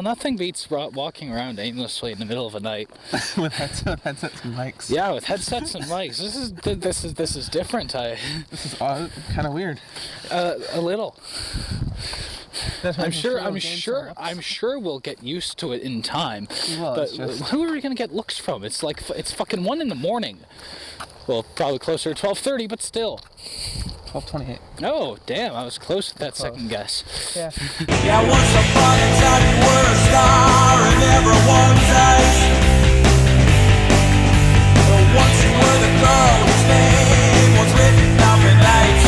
nothing beats walking around aimlessly in the middle of the night with headsets and mics. Yeah, with headsets and mics. This is different. This is kind of weird. A little. I'm sure we'll get used to it in time. Well, but who are we gonna get looks from? It's fucking 1 a.m. Well, probably closer to 12:30, but still. 12:28. Oh, damn! I was close with that second guess. Yeah. Yeah, once upon a time you were a star in everyone's eyes. But once you were the girl whose name was written down in lights.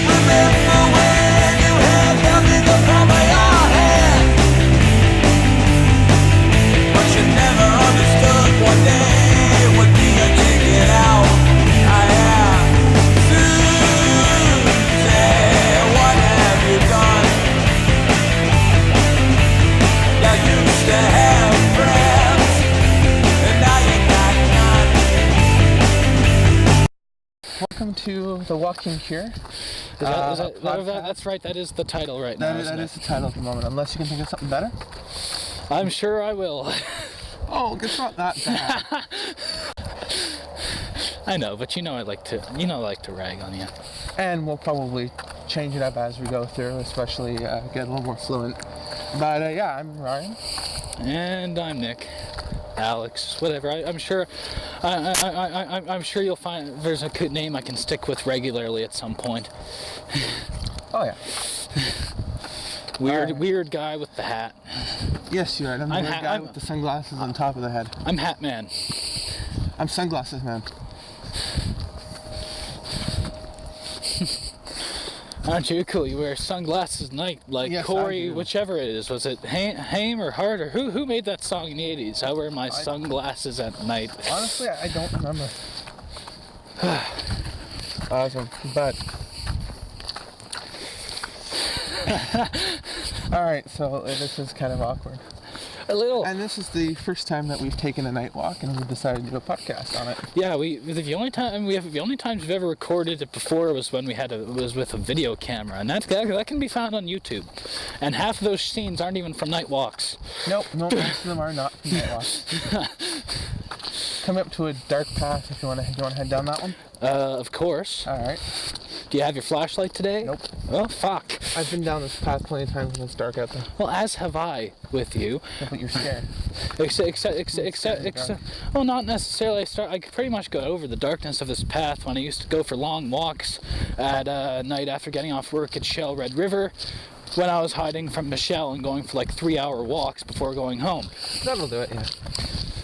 Remember when you had held in the palm of your hand, but you never understood one day would be a ticket out. I am Tuesday. What have you done? You used to have friends, and now you got none. Welcome to the Walking Cure. That's right. That is the title right now. That is the title at the moment. Unless you can think of something better. I'm sure I will. Oh, it's not that bad. I know, but I like to rag on you. And we'll probably change it up as we go through, especially get a little more fluent. But yeah, I'm Ryan. And I'm Nick. Alex, whatever. I'm sure you'll find there's a good name I can stick with regularly at some point. Oh yeah. Weird guy with the hat. Yes, you're right. I'm the weird guy with the sunglasses on top of the head. I'm Hatman. I'm Sunglasses Man. Aren't you cool? You wear sunglasses at night, like yes, Corey, whichever it is. Was it Haim or Hart or who made that song in the 80s? I wear my sunglasses at night. Honestly, I don't remember. Awesome, but all right. So this is kind of awkward. A little. And this is the first time that we've taken a night walk and we've decided to do a podcast on it. Yeah, the only times we've ever recorded it before was when was with a video camera, and that can be found on YouTube. And half of those scenes aren't even from night walks. Nope, most of them are not from night walks. Coming up to a dark path if you want to head down that one. Of course. All right. Do you have your flashlight today? Nope. Oh, fuck. I've been down this path plenty of times when it's dark out there. Well, as have I with you. Yeah, but you're scared. Except. Well, not necessarily. I pretty much go over the darkness of this path when I used to go for long walks at night after getting off work at Shell Red River, when I was hiding from Michelle and going for like 3-hour walks before going home. That'll do it, yeah.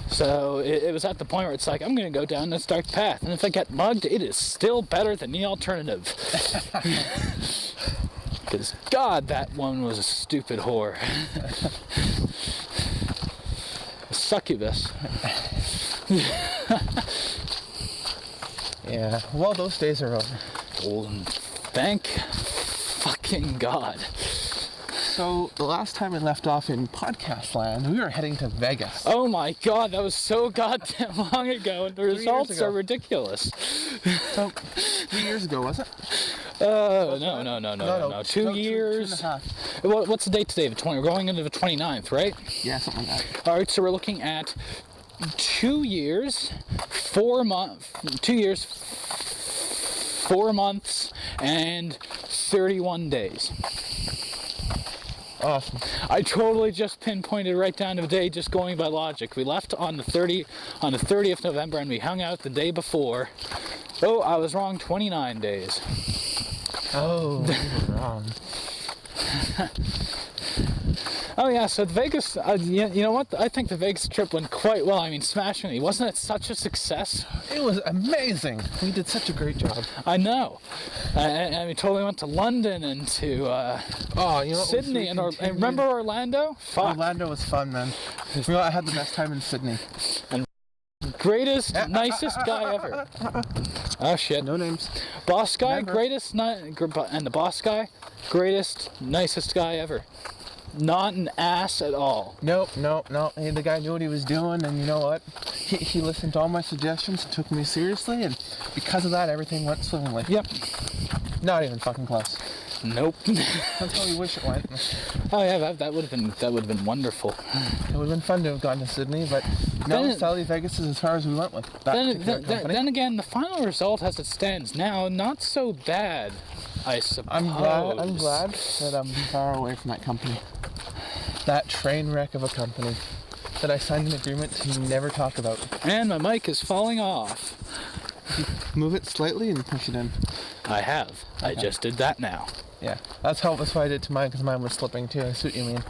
So it was at the point where it's like, I'm going to go down this dark path, and if I get mugged, it is still better than the alternative. Because, God, that one was a stupid whore. A succubus. Yeah, well, those days are over. Golden. Thank fucking God. So, the last time we left off in podcast land, we were heading to Vegas. Oh my God, that was so goddamn long ago, and the results are ridiculous. So, 3 years ago, was it? No. 2 years. 2.5. What's the date today? We're going into the 29th, right? Yeah, something like that. All right, so we're looking at 2 years, 4 months, 2 years, 4 months, and 31 days. Awesome. I totally just pinpointed right down to the day, just going by logic. We left on the 30th of November, and we hung out the day before. Oh, I was wrong. 29 days. Oh, you were wrong. Oh yeah, so Vegas. You know what? I think the Vegas trip went quite well. I mean, smashingly. Wasn't it such a success? It was amazing. We did such a great job. I know. And we totally went to London and to Sydney and remember Orlando? Fuck. Orlando was fun, man. I had the best time in Sydney. And greatest, nicest guy ever. Oh shit. No names. Boss guy, Never. and the boss guy, greatest, nicest guy ever. Not an ass at all. Nope. Hey, the guy knew what he was doing, and you know what? He listened to all my suggestions, took me seriously, and because of that, everything went swimmingly. Yep. Not even fucking close. Nope. That's how we wish it went. Oh yeah, that would have been wonderful. It would have been fun to have gone to Sydney, but no, Then- sadly Vegas is as far as we went with that particular company. Then again, the final result as it stands now, not so bad, I suppose. I'm glad that I'm far away from that company. That train wreck of a company that I signed an agreement to never talk about. And my mic is falling off. Move it slightly and push it in. I have. I just did that now. Yeah, that's what I did to mine because mine was slipping too. I see what you mean.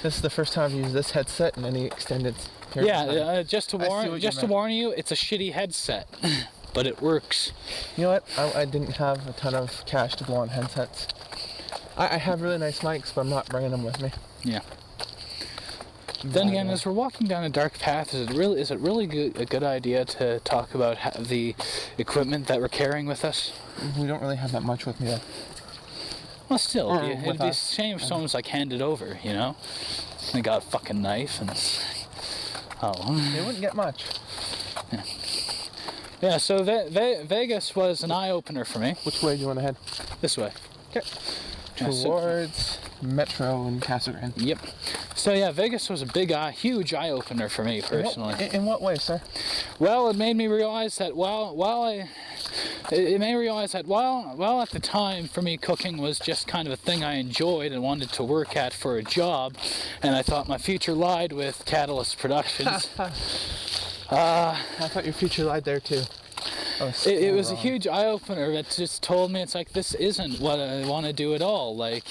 This is the first time I've used this headset in any extended period of time. Yeah, just to I see what you meant. warn you, it's a shitty headset, but it works. You know what? I didn't have a ton of cash to blow on headsets. I have really nice mics, but I'm not bringing them with me. Yeah. Then again, as we're walking down a dark path, is it really a good idea to talk about the equipment that we're carrying with us? We don't really have that much with me though. Well, still, Or it'd with be a us. shame if someone's like handed over, you know? They got a fucking knife and They wouldn't get much. yeah. So Vegas was an eye opener for me. Which way do you want to head? This way. Okay. Yeah, so- Towards Metro and Casa Grande. Yep. So yeah, Vegas was a huge eye opener for me personally. In what way, sir? Well, it made me realize that while at the time for me cooking was just kind of a thing I enjoyed and wanted to work at for a job, and I thought my future lied with Catalyst Productions. I thought your future lied there too. It was a huge eye opener that just told me it's like this isn't what I want to do at all. Like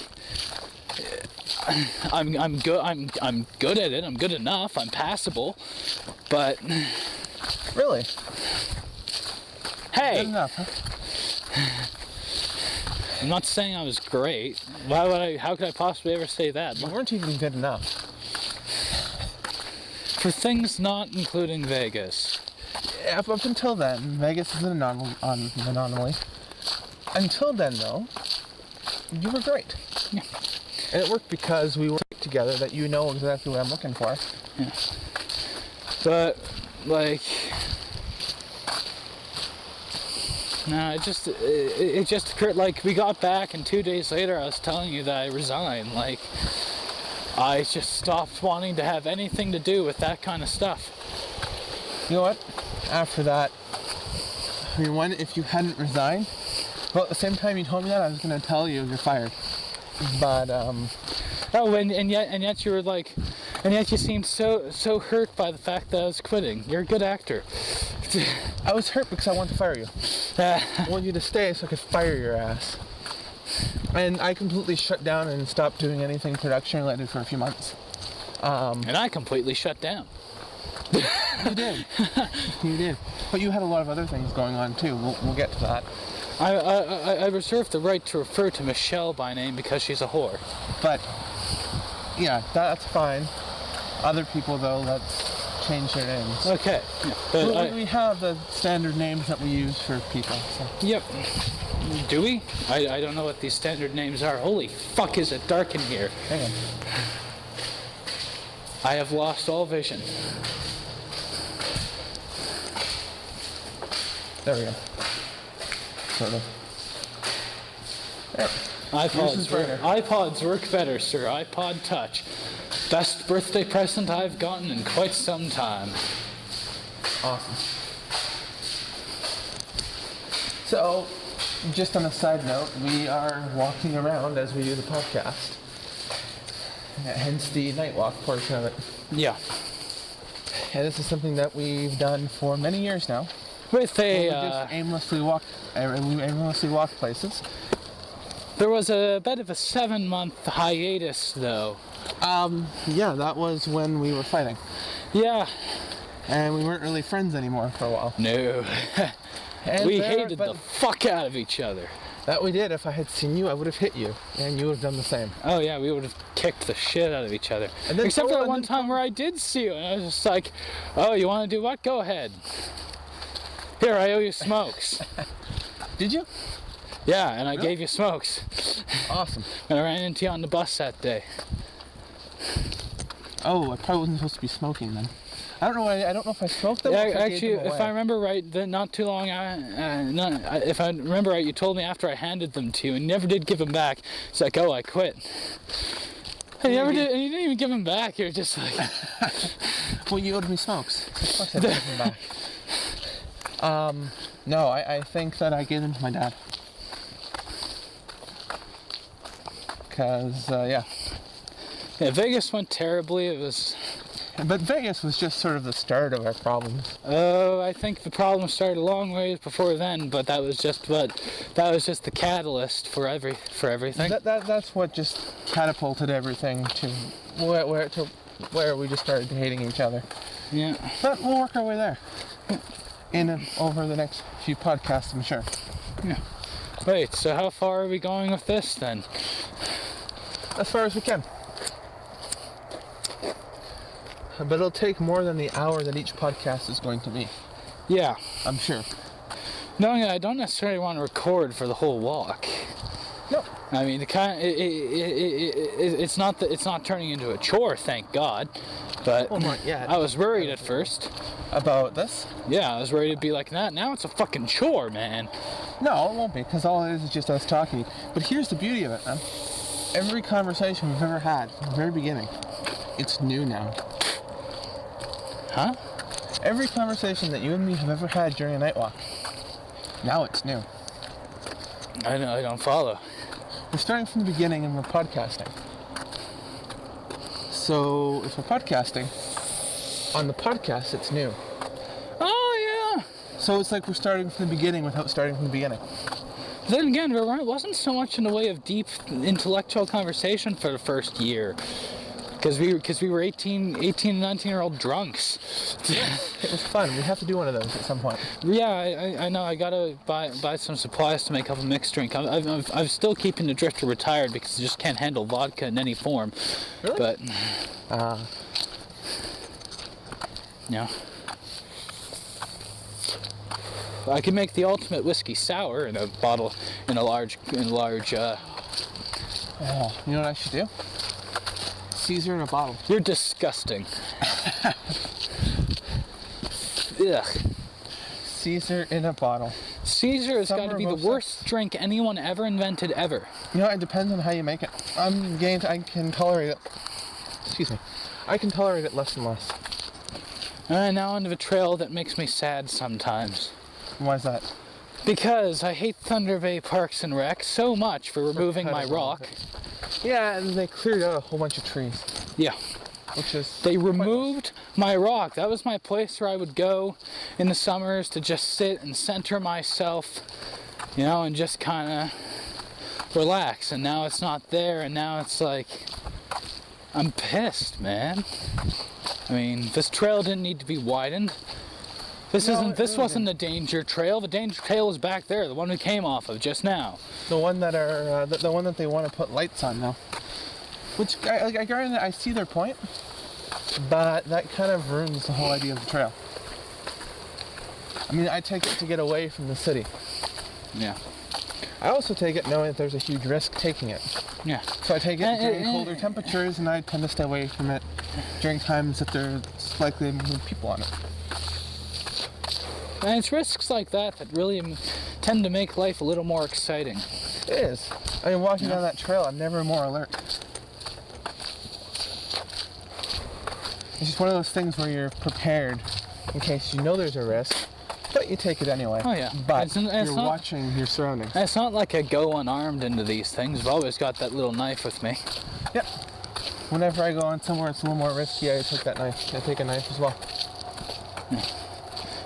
I'm good at it. I'm good enough. I'm passable, but Really? hey. Good enough, huh? I'm not saying I was great. How could I possibly ever say that? You weren't even good enough. For things not including Vegas. Up until then, Vegas is an anomaly. Until then, though, you were great. Yeah. And it worked because we worked together that you know exactly what I'm looking for. Yeah. But, like... No, it just occurred, like, we got back and 2 days later I was telling you that I resigned. Like, I just stopped wanting to have anything to do with that kind of stuff. You know what? After that, I mean, if you hadn't resigned, well, at the same time you told me that, I was going to tell you you're fired. But, Oh, and yet you were like, and yet you seemed so hurt by the fact that I was quitting. You're a good actor. I was hurt because I wanted to fire you. I wanted you to stay so I could fire your ass. And I completely shut down and stopped doing anything production related for a few months. And I completely shut down. You did. You did. But you had a lot of other things going on too. We'll get to that. I reserve the right to refer to Michelle by name because she's a whore. But yeah, that's fine. Other people though, let's change their names. Okay. Yeah, but We have the standard names that we use for people. So. Yep. Do we? I don't know what these standard names are. Holy fuck, is it dark in here? Hang on. I have lost all vision. There we go. Sort of. There. iPods work better, sir. iPod Touch. Best birthday present I've gotten in quite some time. Awesome. So, just on a side note, we are walking around as we do the podcast. Hence the night walk portion of it. Yeah. And this is something that we've done for many years now. With We just aimlessly walk places. there was a bit of a 7-month hiatus, though. Yeah, that was when we were fighting. Yeah. And we weren't really friends anymore for a while. No. And We there- hated but the fuck out of each other. That we did. If I had seen you, I would have hit you. And you would have done the same. Oh yeah, we would have kicked the shit out of each other. And then Except for that and one then- time where I did see you, and I was just like, "Oh, you want to do what? Go ahead. Here, I owe you smokes." Did you? Yeah, and I Really? gave you smokes. Awesome. And I ran into you on the bus that day. Oh, I probably wasn't supposed to be smoking then. I don't know if I smoked them. Yeah, or if I gave actually, them if away. I remember right, not too long. If I remember right, you told me after I handed them to you, and you never did give them back. It's like, oh, I quit. And you didn't even give them back. You're just like, well, you owed me smokes. Of course I gave them back. No, I think that I gave them to my dad. Because, yeah. Yeah, Vegas went terribly. It was. But Vegas was just sort of the start of our problems. Oh, I think the problem started a long ways before then, but that was just the catalyst for everything. That's what just catapulted everything to where we just started hating each other. Yeah. But we'll work our way there. Over the next few podcasts, I'm sure. Yeah. Wait, so how far are we going with this then? As far as we can. But it'll take more than the hour that each podcast is going to be. Yeah. I'm sure. No, I don't necessarily want to record for the whole walk. No. I mean, it's not turning into a chore, thank God. But well, not yet. I was worried at first. About this? Yeah, I was worried it'd be like that. Now it's a fucking chore, man. No, it won't be, because all it is just us talking. But here's the beauty of it, man. Every conversation we've ever had, from the very beginning, it's new now. Huh? Every conversation that you and me have ever had during a night walk, now it's new. I know, I don't follow. We're starting from the beginning and we're podcasting. So, if we're podcasting, on the podcast it's new. Oh, yeah. So it's like we're starting from the beginning without starting from the beginning. Then again, it wasn't so much in the way of deep intellectual conversation for the first year. Because we were 18 and 19-year-old drunks. It was fun. We have to do one of those at some point. Yeah, I know. I gotta buy some supplies to make up a mixed drink. I'm still keeping the Drifter retired because I just can't handle vodka in any form. Really? But yeah, I can make the ultimate whiskey sour in a bottle, in a large. Oh, you know what I should do? Caesar in a bottle. You're disgusting. Ugh. Caesar in a bottle. Caesar has got to be the Summer worst drink anyone ever invented ever. You know, it depends on how you make it. I can tolerate it. Excuse me. I can tolerate it less and less. Now onto a trail that makes me sad sometimes. Why is that? Because I hate Thunder Bay Parks and Rec so much for removing my rock. Yeah, and they cleared out a whole bunch of trees. Yeah. Which is... They removed my rock. That was my place where I would go in the summers to just sit and center myself, you know, and just kind of relax. And now it's not there, and now it's like, I'm pissed, man. I mean, this trail didn't need to be widened. This wasn't the danger trail. The danger trail was back there, the one we came off of just now. The one that the one that they want to put lights on now. Which I see their point, but that kind of ruins the whole idea of the trail. I mean, I take it to get away from the city. Yeah. I also take it knowing that there's a huge risk taking it. Yeah. So I take it during colder temperatures, and I tend to stay away from it during times that there's likely to be people on it. And it's risks like that that really tend to make life a little more exciting. It is. I mean, walking down that trail, I'm never more alert. It's just one of those things where you're prepared in case you know there's a risk, but you take it anyway. Oh yeah. But you're watching your surroundings. It's not like I go unarmed into these things. I've always got that little knife with me. Yep. Whenever I go on somewhere it's a little more risky, I take that knife. I take a knife as well. Yeah.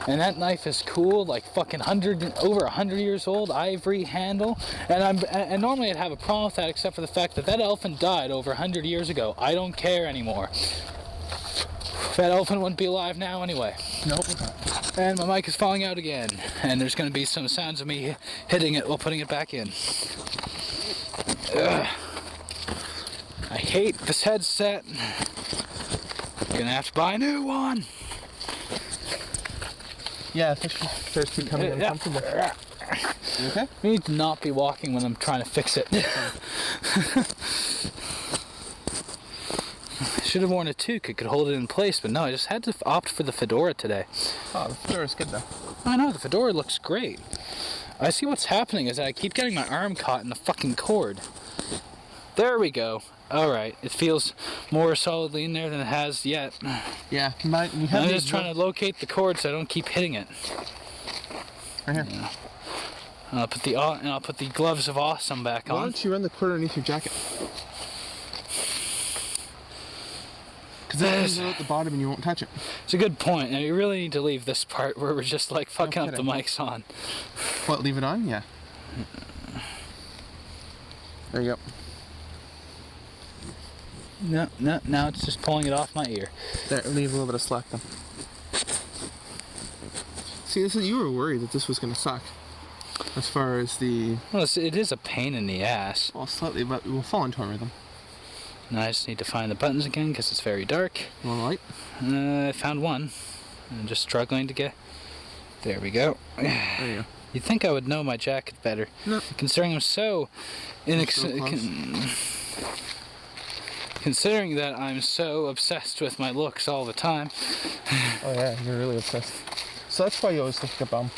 And that knife is cool, like fucking over 100 years old, ivory handle. And normally I'd have a problem with that, except for the fact that elephant died over 100 years ago. I don't care anymore. That elephant wouldn't be alive now anyway. Nope. And my mic is falling out again. And there's going to be some sounds of me hitting it while putting it back in. Ugh. I hate this headset. I'm gonna have to buy a new one. Yeah, especially if it starts becoming uncomfortable. You okay? I need to not be walking when I'm trying to fix it. Should have worn a toque. It could hold it in place, but no, I just had to opt for the fedora today. Oh, the fedora's good though. I know, the fedora looks great. I see what's happening is that I keep getting my arm caught in the fucking cord. There we go. Alright, it feels more solidly in there than it has yet. Yeah, I'm just trying to locate the cord so I don't keep hitting it. Right here. Yeah. And I'll put the gloves of awesome back on. Why don't you run the cord underneath your jacket? Because then it'll go at the bottom and you won't touch it. It's a good point, and we really need to leave this part where we're just like fucking up the mics on. What, leave it on? Yeah. There you go. No, now it's just pulling it off my ear. There, leave a little bit of slack then. See, you were worried that this was going to suck. As far as the... Well, it is a pain in the ass. Well, slightly, but we'll fall into a rhythm. Now I just need to find the buttons again because it's very dark. You want a light? I found one. I'm just struggling to get... There we go. There you go. You'd think I would know my jacket better. No. Considering I'm so... Considering that I'm so obsessed with my looks all the time. Oh yeah, you're really obsessed. So that's why you always look like a bum.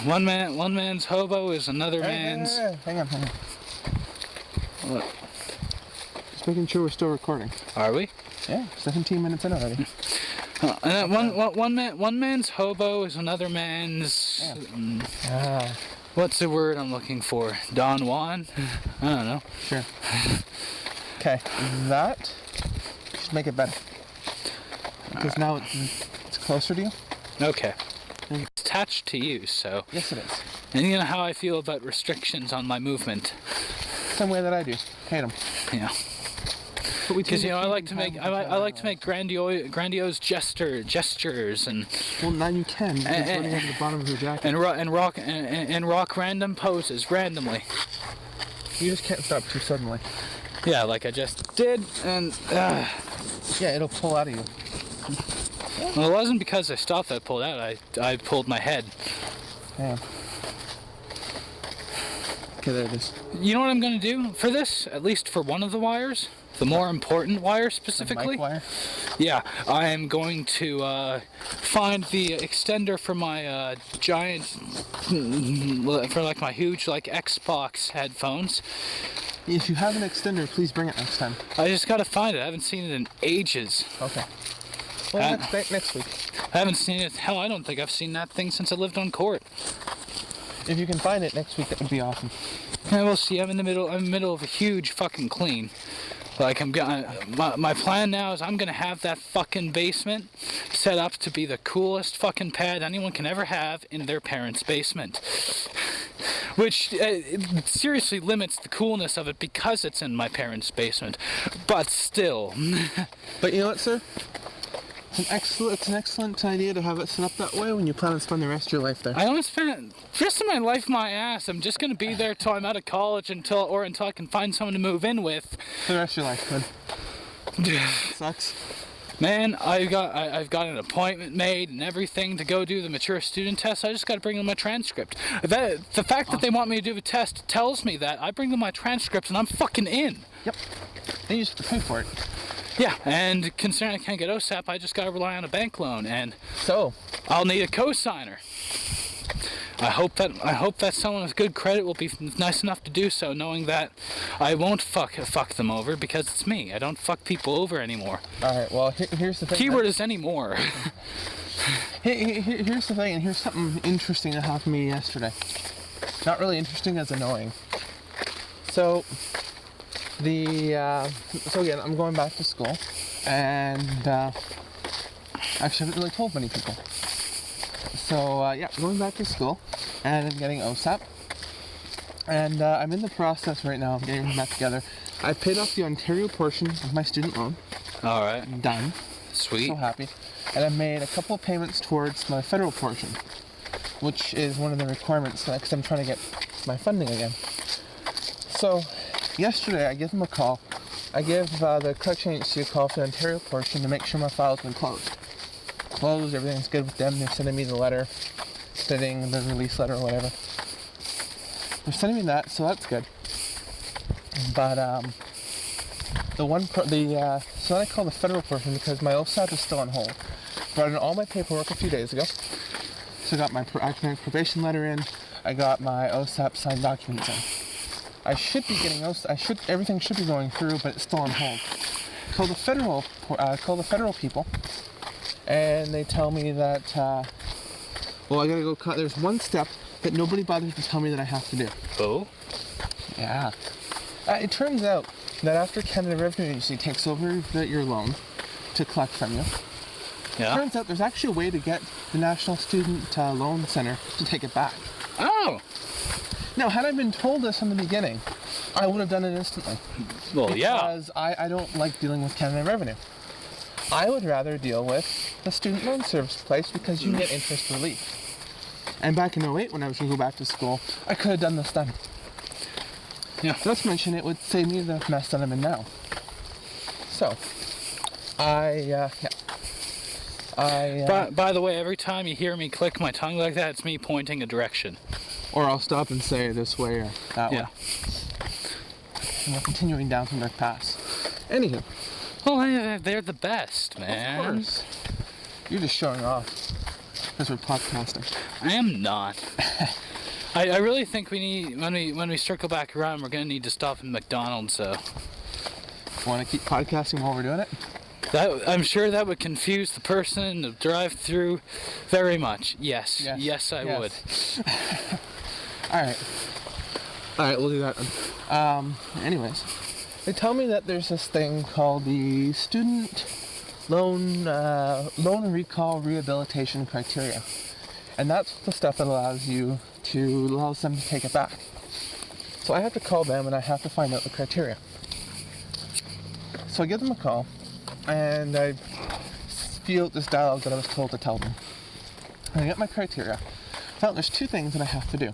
One man's hobo is another man's... Hang on. What? Just making sure we're still recording. Are we? Yeah, 17 minutes in already. And one man's hobo is another man's... What's the word I'm looking for? Don Juan? I don't know. Sure. Okay, that should make it better. Because now it's closer to you. Okay. It's attached to you, so... Yes, it is. And you know how I feel about restrictions on my movement. Same way that I do. Hate them. Yeah. Because I like to make grandiose gestures and. Well, now you can. It's running over the bottom of your jacket. And rock random poses randomly. You just can't stop too suddenly. Yeah, like I just did, and. Yeah, it'll pull out of you. Well, it wasn't because I stopped that I pulled out. I pulled my head. Yeah. Okay, there it is. You know what I'm going to do for this? At least for one of the wires? The more important wire specifically? The mic wire? Yeah, I am going to find the extender for my giant, for like my huge like Xbox headphones. If you have an extender, please bring it next time. I just got to find it. I haven't seen it in ages. Okay. Well, next week. I haven't seen it. Hell, I don't think I've seen that thing since I lived on court. If you can find it next week, that would be awesome. Yeah, we'll see. I'm in the middle of a huge fucking clean. Like my plan now is I'm gonna have that fucking basement set up to be the coolest fucking pad anyone can ever have in their parents' basement. Which it seriously limits the coolness of it because it's in my parents' basement. But still. But you know what, sir? It's an excellent idea to have it set up that way when you plan on spending the rest of your life there. I don't spend the rest of my life my ass. I'm just gonna be there till I'm out of college until I can find someone to move in with. For the rest of your life, man. Sucks. Man, I've got an appointment made and everything to go do the mature student test. I just got to bring them my transcript. The fact that they want me to do the test tells me that I bring them my transcript and I'm fucking in. Yep. They just pay for it. Yeah, and considering I can't get OSAP, I just gotta rely on a bank loan, and so I'll need a co-signer. I hope that someone with good credit will be nice enough to do so, knowing that I won't fuck them over because it's me. I don't fuck people over anymore. All right. Well, here's the thing. Keyword is anymore. Here's the thing, and here's something interesting that happened to me yesterday. Not really interesting, as annoying. So. So again, I'm going back to school, and actually haven't really told many people. So yeah, going back to school, and I'm getting OSAP, and I'm in the process right now of getting that together. I paid off the Ontario portion of my student loan. All right. Done. Sweet. So happy. And I made a couple of payments towards my federal portion, which is one of the requirements because I'm trying to get my funding again. So. Yesterday, I give them a call. I give the collection agency a call for the Ontario portion to make sure my file's been closed. Everything's good with them. They're sending me the letter, stating the release letter or whatever. They're sending me that, so that's good. But So I call the federal portion because my OSAP is still on hold. Brought in all my paperwork a few days ago. So I got my academic probation letter in. I got my OSAP signed documents in. I should be getting everything should be going through, but it's still on hold. Call the federal people, and they tell me that I gotta go. There's one step that nobody bothers to tell me that I have to do. Oh? Yeah. It turns out that after Canada Revenue Agency takes over your loan to collect from you, turns out there's actually a way to get the National Student Loan Center to take it back. Oh! Now, had I been told this in the beginning, I would have done it instantly. Well, because I don't like dealing with Canada Revenue. I would rather deal with the student loan service place because you get interest relief. And back in 2008, when I was going to go back to school, I could have done this then. Yeah. Not to mention, it would save me the mess that I'm in now. So, by the way, every time you hear me click my tongue like that, it's me pointing a direction. Or I'll stop and say this way or that way. And we're continuing down from their pass. Anywho. Well, they're the best, man. Of course. You're just showing off. Because we're podcasting. I am not. I really think we need, when we circle back around, we're going to need to stop in McDonald's, so. Want to keep podcasting while we're doing it? I'm sure that would confuse the person in the drive-through very much. Yes, I would. Alright, we'll do that then. Anyways, they tell me that there's this thing called the Student Loan Recall Rehabilitation Criteria. And that's the stuff that allows them to take it back. So I have to call them and I have to find out the criteria. So I give them a call and I feel this dialogue that I was told to tell them. And I get my criteria. Now there's two things that I have to do.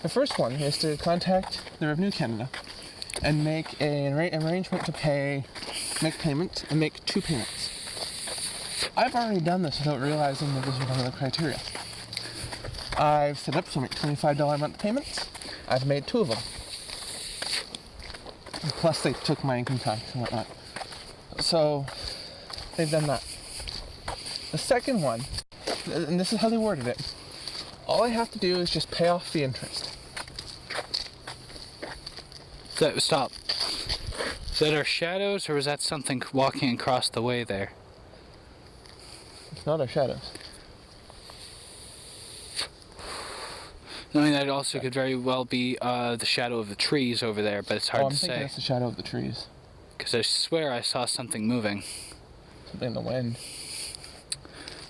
The first one is to contact the Revenue Canada and make an arrangement to make payment and make 2 payments. I've already done this without realizing that this was one of the criteria. I've set up to make $25 a month payments. I've made 2 of them. Plus they took my income tax and whatnot. So they've done that. The second one, and this is how they worded it, all I have to do is just pay off the interest. Stop. Is that our shadows, or was that something walking across the way there? It's not our shadows. I mean, that also could very well be the shadow of the trees over there, but it's hard to say. I'm thinking it's the shadow of the trees. Because I swear I saw something moving. Something in the wind.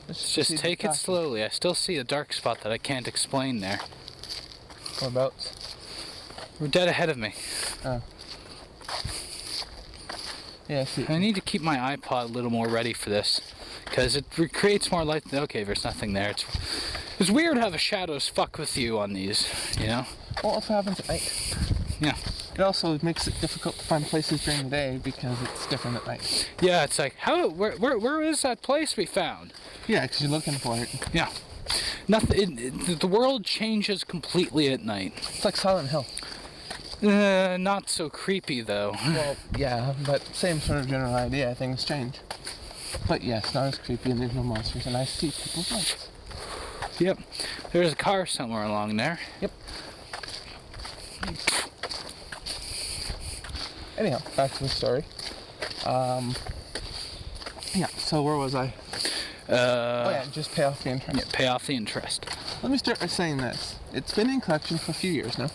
Just take it slowly. I still see a dark spot that I can't explain there. Whereabouts? We're dead ahead of me. Oh. Yeah, I see. I need to keep my iPod a little more ready for this. Because it creates more light. Okay, there's nothing there. It's weird how the shadows fuck with you on these, you know? Well, that's what happens at night. Yeah. It also makes it difficult to find places during the day because it's different at night. Yeah, it's like, where is that place we found? Yeah, because you're looking for it. Yeah. The world changes completely at night. It's like Silent Hill. Not so creepy, though. Well, yeah, but same sort of general idea. Things change. But yes, not as creepy, and there's no monsters, and I see people's lights. Yep. There's a car somewhere along there. Yep. Anyhow, back to the story. Yeah, so where was I? Just pay off the interest. Yeah, pay off the interest. Let me start by saying this. It's been in collection for a few years now.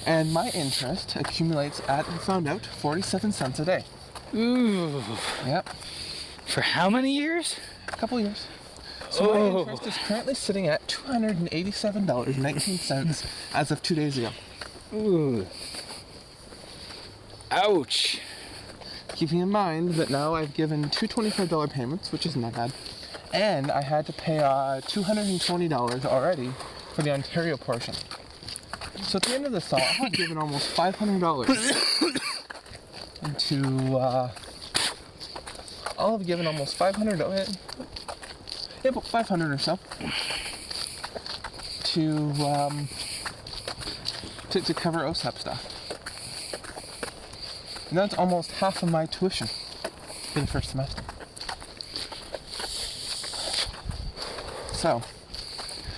And my interest accumulates at, we found out, 47 cents a day. Ooh. Yep. For how many years? A couple years. So my interest is currently sitting at $287.19 as of 2 days ago. Ooh. Ouch. Keeping in mind that now I've given 2 $25 payments, which isn't that bad, and I had to pay $220 already for the Ontario portion. So at the end of this all, I've given almost $500 I'll have given almost $500, yeah, about $500 or so, to cover OSAP stuff. And that's almost half of my tuition for the first semester. So,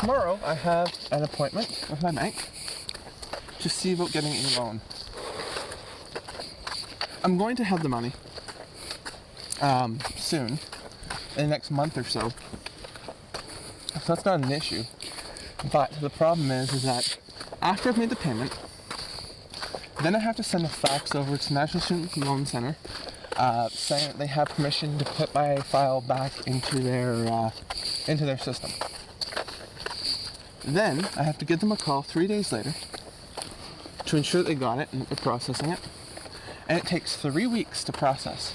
tomorrow I have an appointment with my bank to see about getting a loan. I'm going to have the money soon, in the next month or so. So that's not an issue. But the problem is that after I've made the payment, then I have to send a fax over to National Student Loan Center saying that they have permission to put my file back into their system. Then I have to give them a call 3 days later to ensure that they got it and that they're processing it. And it takes 3 weeks to process.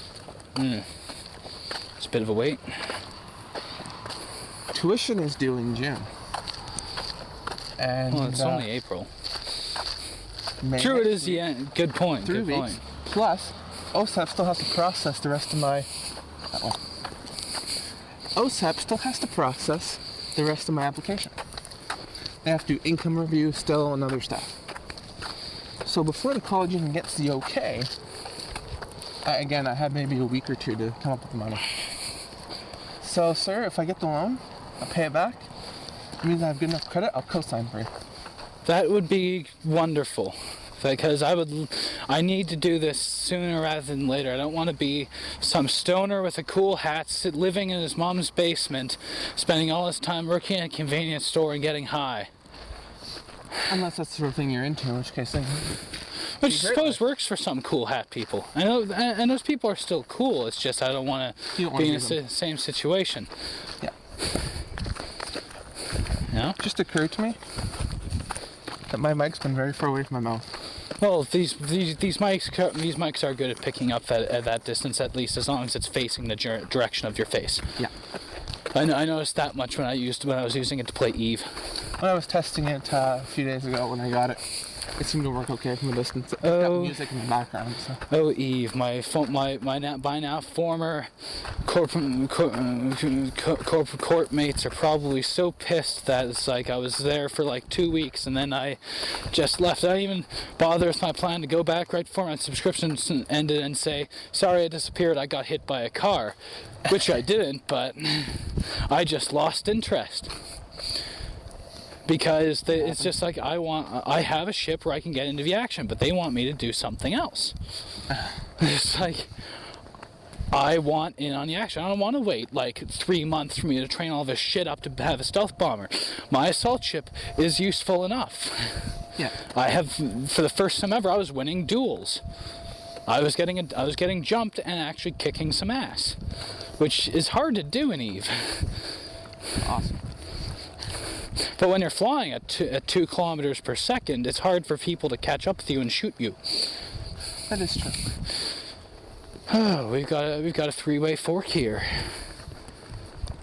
It's a bit of a wait. Tuition is due in June. And Well, it's only April. May True, it next is the week, end. Good point. 3 Good weeks. point. Plus, OSAP still has to process the rest of my... That one. OSAP still has to process the rest of my application. They have to do income review still and other stuff. So before the college even gets the okay, I have maybe a week or two to come up with the money. So, sir, if I get the loan, I'll pay it back. It means I have good enough credit, I'll co-sign for you. That would be wonderful. Because I need to do this sooner rather than later. I don't want to be some stoner with a cool hat, living in his mom's basement, spending all his time working at a convenience store and getting high. Unless that's the sort of thing you're into, in which case then... Which I suppose works for some cool hat people. I know, and those people are still cool. It's just I don't want to be in the same situation. Yeah. Yeah. It just occurred to me that my mic's been very far away from my mouth. Well, these mics are good at picking up at that distance, at least as long as it's facing the direction of your face. Yeah. I noticed that much when I was using it to play Eve. When I was testing it a few days ago when I got it, it seemed to work okay from a distance. It's got music in the background. So. Oh, Eve, my by now former corporate court mates are probably so pissed that it's like I was there for like 2 weeks and then I just left. I didn't even bother with my plan to go back right before my subscription ended and say, sorry, I disappeared, I got hit by a car. Which I didn't, but I just lost interest. Because it's just like I have a ship where I can get into the action, but they want me to do something else. It's like I want in on the action. I don't want to wait like 3 months for me to train all this shit up to have a stealth bomber. My assault ship is useful enough. Yeah. I have, for the first time ever, I was winning duels. I was getting jumped and actually kicking some ass, which is hard to do in Eve. Awesome. But when you're flying at 2 kilometers per second, it's hard for people to catch up with you and shoot you. That is true. Oh, we've got a 3-way fork here.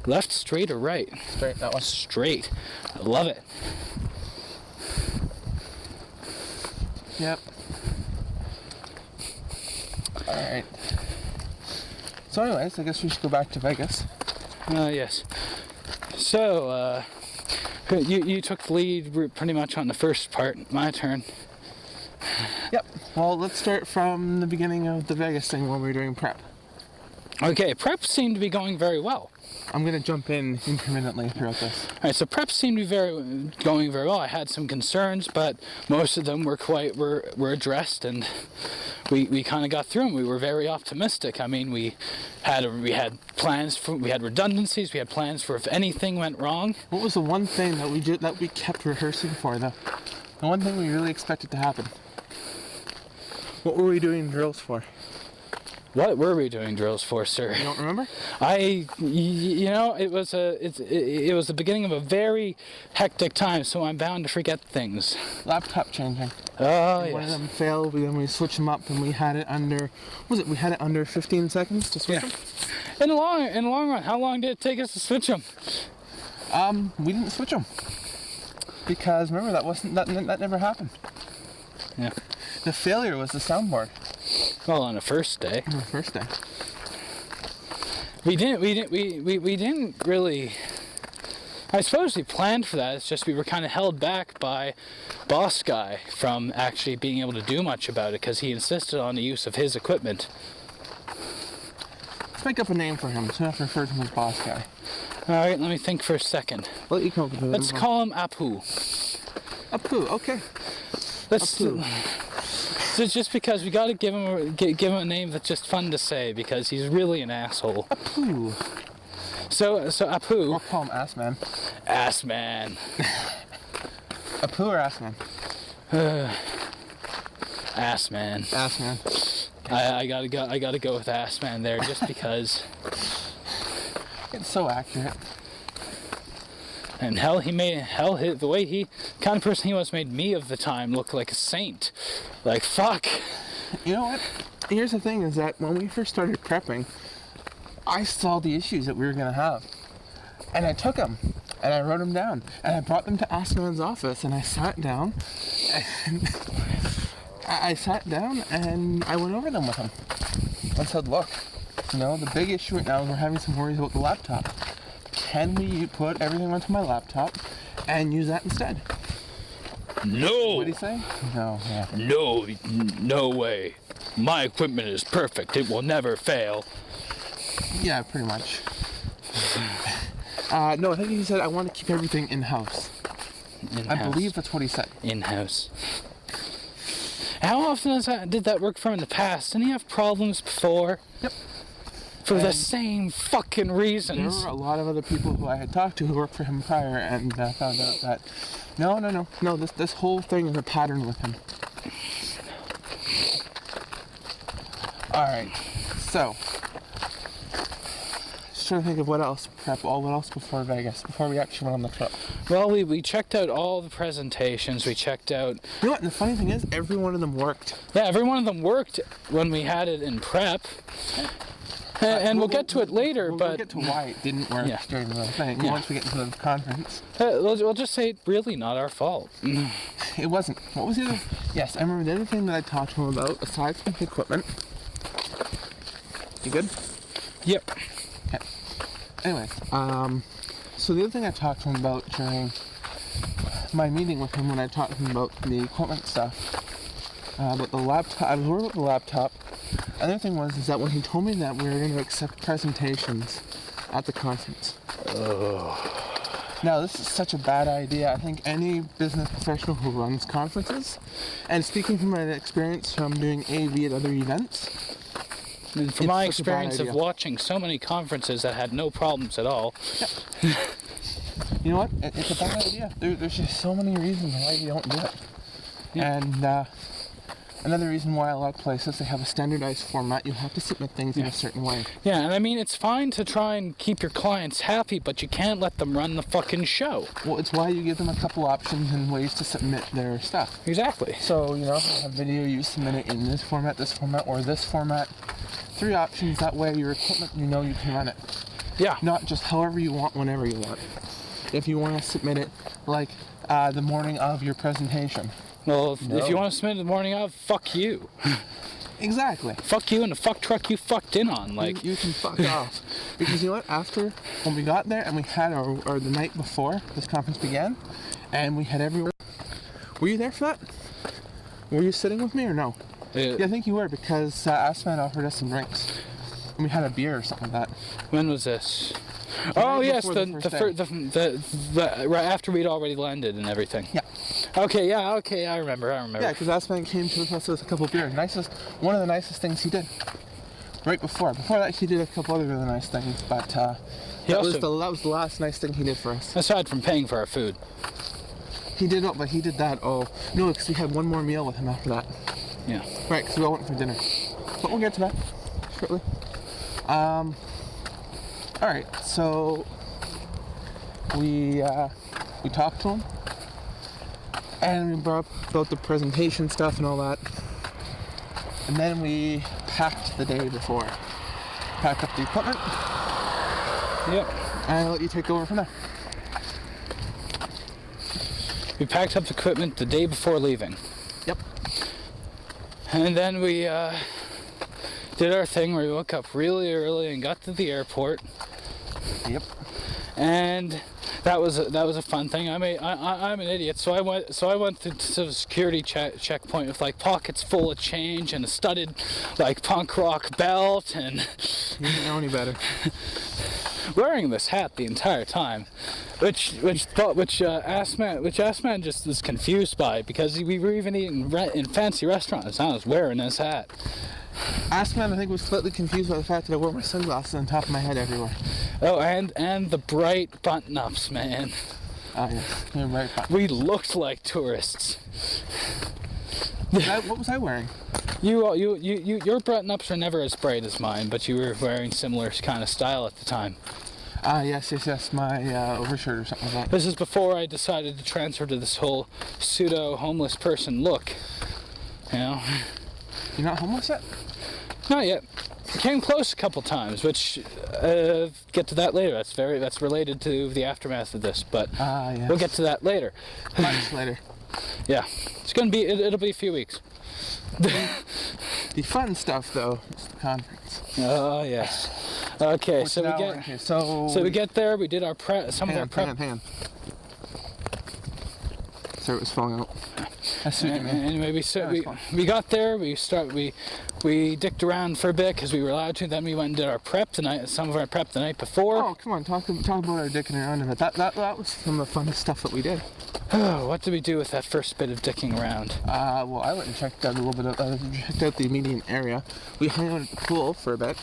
Left, straight, or right? Straight, that one. Straight. I love it. Yep. Alright. So anyways, I guess we should go back to Vegas. Yes. So, you took the lead pretty much on the first part. My turn. Yep. Well, let's start from the beginning of the Vegas thing when we were doing prep. Okay, prep seemed to be going very well. I'm going to jump in intermittently throughout this. Alright, so prep seemed to be going very well. I had some concerns, but most of them were addressed, and we kind of got through them. We were very optimistic. I mean, we had plans for, we had redundancies, we had plans for if anything went wrong. What was the one thing that we kept rehearsing for, though? The one thing we really expected to happen. What were we doing drills for? What were we doing drills for, sir? You don't remember? It was the beginning of a very hectic time, so I'm bound to forget things. Laptop changing. Oh, One of them failed, then we switched them up, and we had it under, we had it under 15 seconds to switch them? In the long run, how long did it take us to switch them? We didn't switch them. Because remember, that never happened. Yeah. The failure was the soundboard. Well, on the first day. On the first day. We didn't really. I suppose we planned for that. It's just we were kind of held back by boss guy from actually being able to do much about it because he insisted on the use of his equipment. Let's make up a name for him, so we have to refer to him as boss guy. Alright, let me think for a second. I'll let you come up with it. Let's call him Apu. Apu, okay. Let's Apu. So just because we gotta give him a name that's just fun to say because he's really an asshole. Apu. So Or Apu. call him Assman. Assman. Apu or Assman? Assman. Assman. I gotta go with Assman there just because. It's so accurate. And the way he kind of person he was made me of the time look like a saint. Like fuck. You know what? Here's the thing: is that when we first started prepping, I saw the issues that we were gonna have, and I took them and I wrote them down and I brought them to Assman's office and I sat down and I went over them with him. I said, look, you know, the big issue right now is we're having some worries about the laptop. Can we put everything onto my laptop and use that instead? No. What did he say? No, yeah. No way. My equipment is perfect. It will never fail. Yeah, pretty much. No, I think he said I want to keep everything in-house. I believe that's what he said. In-house. How often did that work for him in the past? Didn't he have problems before? Yep. For the same fucking reasons. There were a lot of other people who I had talked to who worked for him prior and found out that no, this whole thing is a pattern with him. Alright, so just trying to think of what else before Vegas, before we actually went on the trip. Well, we checked out all the presentations, we checked out... You know what, and the funny thing is, every one of them worked. Yeah, every one of them worked when we had it in prep. And we'll get to it later, but... We'll get to why it didn't work during the thing, once we get into the conference. We'll just say it's really not our fault. It wasn't. What was the other... Yes, I remember the other thing that I talked to him about, aside from the equipment. You good? Yep. Okay. Anyway, so the other thing I talked to him about during my meeting with him when I talked to him about the equipment stuff, about the laptop, I was worried about the laptop. Another thing is that when he told me that we were going to accept presentations at the conference. Now, this is such a bad idea. I think any business professional who runs conferences, and speaking from my experience from doing AV at other events, and from my experience of watching so many conferences that had no problems at all. Yep. You know what? It's a bad idea. There's just so many reasons why you don't do it. Yeah. And another reason why a lot of places, they have a standardized format. You have to submit things in a certain way. Yeah, and I mean, it's fine to try and keep your clients happy, but you can't let them run the fucking show. Well, it's why you give them a couple options and ways to submit their stuff. Exactly. So, you know, a video, you submit it in this format, or this format. 3 options, that way your equipment, you know you can run it. Yeah. Not just however you want, whenever you want. If you want to submit it, like, the morning of your presentation. Well, if you want to submit it the morning of, fuck you. Exactly. Fuck you and the fuck truck you fucked in on. Like you can fuck off. Because you know what? When we got there and we had our the night before this conference began, and we had everyone. Were you there for that? Were you sitting with me or no? Yeah, I think you were, because Assman offered us some drinks. And we had a beer or something like that. When was this? Oh yes, the right after we'd already landed and everything. Yeah. Okay, I remember. Yeah, because Assman came to us with a couple of beers. One of the nicest things he did. Right before. Before that, he did a couple other really nice things, but that was the last nice thing he did for us. Aside from paying for our food. He did that. Oh no, because we had one more meal with him after that. Yeah. Right, because we all went for dinner. But we'll get to that shortly. Alright, so we talked to him and we brought up about the presentation stuff and all that. And then we packed the day before. Packed up the equipment. Yep. And I'll let you take over from there. We packed up the equipment the day before leaving. Yep. And then we did our thing where we woke up really early and got to the airport. Yep. And that was a fun thing. I'm an idiot, so I went to the security checkpoint with like pockets full of change and a studded like punk rock belt, and You didn't know any better. wearing this hat the entire time, which Assman just was confused by, because we were even eating in fancy restaurants and I was wearing this hat. Assman, I think, was slightly confused by the fact that I wore my sunglasses on top of my head everywhere. Oh, and the bright button-ups, man. Oh, yes. You're right. We looked like tourists. What was I wearing? Your button-ups are never as bright as mine, but you were wearing similar kind of style at the time. Yes. My overshirt or something like that. This is before I decided to transfer to this whole pseudo-homeless person look. You know? You're not homeless yet? Not yet. Came close a couple times, which get to that later. That's related to the aftermath of this, but Yes. we'll get to that later. Much later. Yeah, it'll be a few weeks. The fun stuff, though, is the conference. Oh yes. Okay, Which so now we we're get into. So we get there. We did our prep. Hang on. Sorry, it was falling out. That's what you mean. Anyway, we got there. We dicked around for a bit because we were allowed to. Then we went and did our prep some of our prep the night before. Oh, come on, talk about our dicking around a bit. That was some of the funnest stuff that we did. Oh, what did we do with that first bit of dicking around? Well, I went and checked out a little bit of, checked out the immediate area. We hung out at the pool for a bit.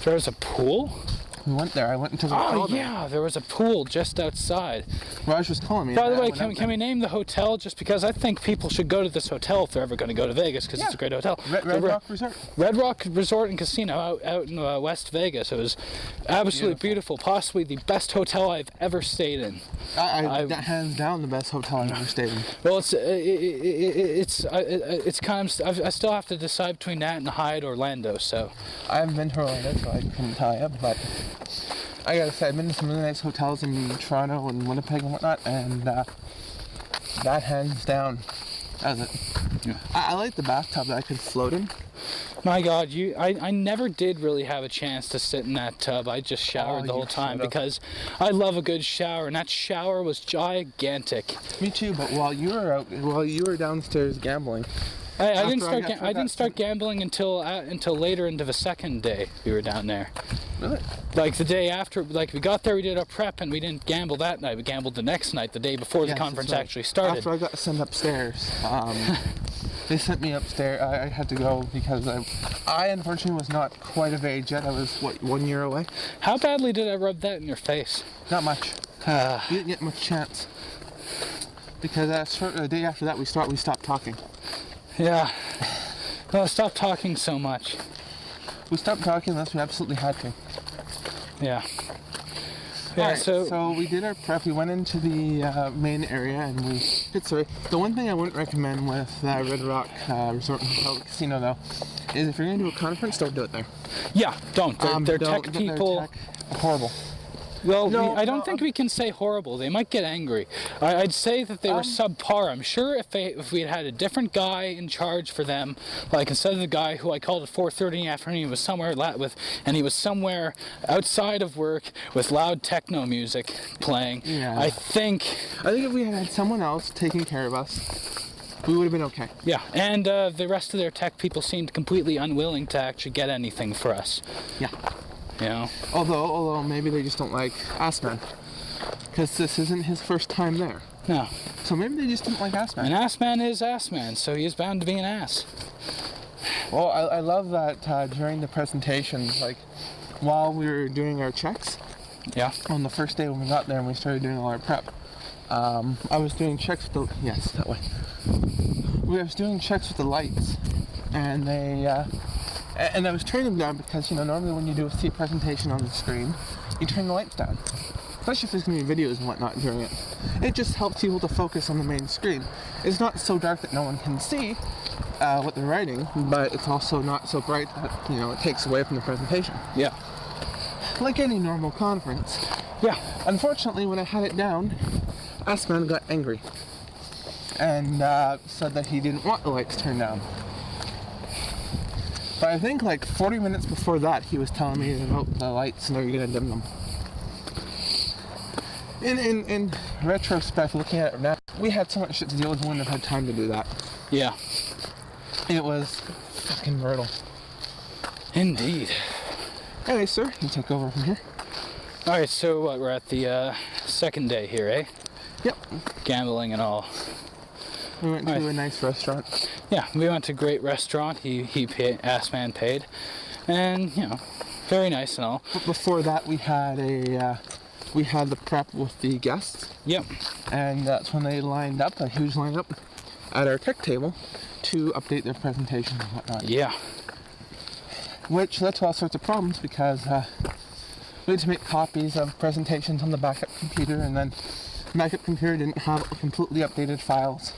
There was a pool? We went there. I went and took a Oh photo. yeah, there was a pool just outside. Raj was calling me. By the way, can we name the hotel, just because I think people should go to this hotel if they're ever going to go to Vegas, because it's a great hotel. Red Rock Resort. Red Rock Resort and Casino out in West Vegas. It was absolutely beautiful. Possibly the best hotel I've ever stayed in. That hands down the best hotel I've ever stayed in. Well, it's kind of, I still have to decide between that and Hyde Orlando. So I haven't been to Orlando, so I couldn't tell you, but I gotta say, I've been to some really nice hotels in Toronto and Winnipeg and whatnot, and that hands down does it. Yeah. I like the bathtub that I could float in. my God, I never did really have a chance to sit in that tub. I just showered the whole time because I love a good shower, and that shower was gigantic. Me too, but while you were downstairs gambling, I didn't start gambling until later into the second day we were down there. really? Like the day after, like we got there, we did our prep, and we didn't gamble that night. We gambled the next night, the day before the conference actually started. After I got sent upstairs, they sent me upstairs. I had to go because I unfortunately was not quite of age yet. I was 1 year away. How badly did I rub that in your face? Not much. You didn't get much chance because the day after that we stopped talking. Yeah. Well, stop talking so much. We stopped talking unless we absolutely had to. Yeah. Yeah. Alright, So so we did our prep. We went into the main area and we did survey. The one thing I wouldn't recommend with Red Rock Resort and Hotel Casino though is if you're going to do a conference, don't do it there. yeah, don't. They're Don't- tech they're people. horrible. Well, No, I don't no, think we can say horrible. They might get angry. I'd say that they were subpar. I'm sure if we had a different guy in charge for them, like instead of the guy who I called at 4:30 in the afternoon, he was somewhere he was somewhere outside of work with loud techno music playing. Yeah. I think if we had someone else taking care of us, we would have been okay. yeah. And the rest of their tech people seemed completely unwilling to actually get anything for us. Yeah. You know. Although maybe they just don't like Assman because this isn't his first time there. No. So maybe they just didn't like An Assman. Assman is Assman, so he is bound to be an ass. Well, I love that during the presentation, like while we were doing our checks Yeah. on the first day when we got there and we started doing all our prep, I was doing checks with that way. I was doing checks with the lights, and and I was turning them down because, normally when you do a presentation on the screen, you turn the lights down. Especially if there's going to be videos and whatnot during it. It just helps people to focus on the main screen. It's not so dark that no one can see what they're writing, but it's also not so bright that, it takes away from the presentation. Yeah. Like any normal conference. Yeah. Unfortunately, when I had it down, Assman got angry and said that he didn't want the lights turned down. But I think like 40 minutes before that, he was telling me about the lights and they're going to dim them. In retrospect, looking at it now, we had so much shit to deal with, we wouldn't have had time to do that. Yeah. It was fucking brutal. Indeed. Anyway, sir, you take over from here. Alright, so what, we're at the second day here, eh? Yep. Gambling and all. We went to a nice restaurant. Yeah, we went to a great restaurant. He paid, Assman paid. And, you know, very nice and all. But before that, we had the prep with the guests. Yep. And that's when they lined up, a huge lineup, at our tech table to update their presentation and whatnot. Yeah. Which led to all sorts of problems because we had to make copies of presentations on the backup computer, and then the backup computer didn't have completely updated files,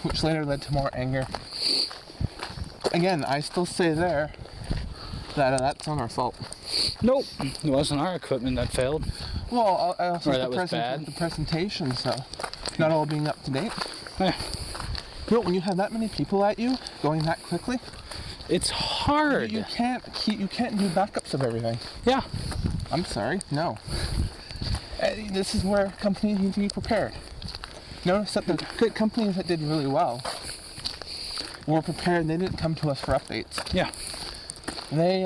which later led to more anger. Again, I still say there that that's not our fault. Nope. It wasn't our equipment that failed. Well, I also Or that was bad. the presentation, so not all being up to date. Yeah. You know, when you have that many people at you going that quickly, It's hard. you can't do backups of everything. Yeah. I'm sorry, no. This is where companies need to be prepared. Notice that the good companies that did really well were prepared. They didn't come to us for updates. Yeah. They,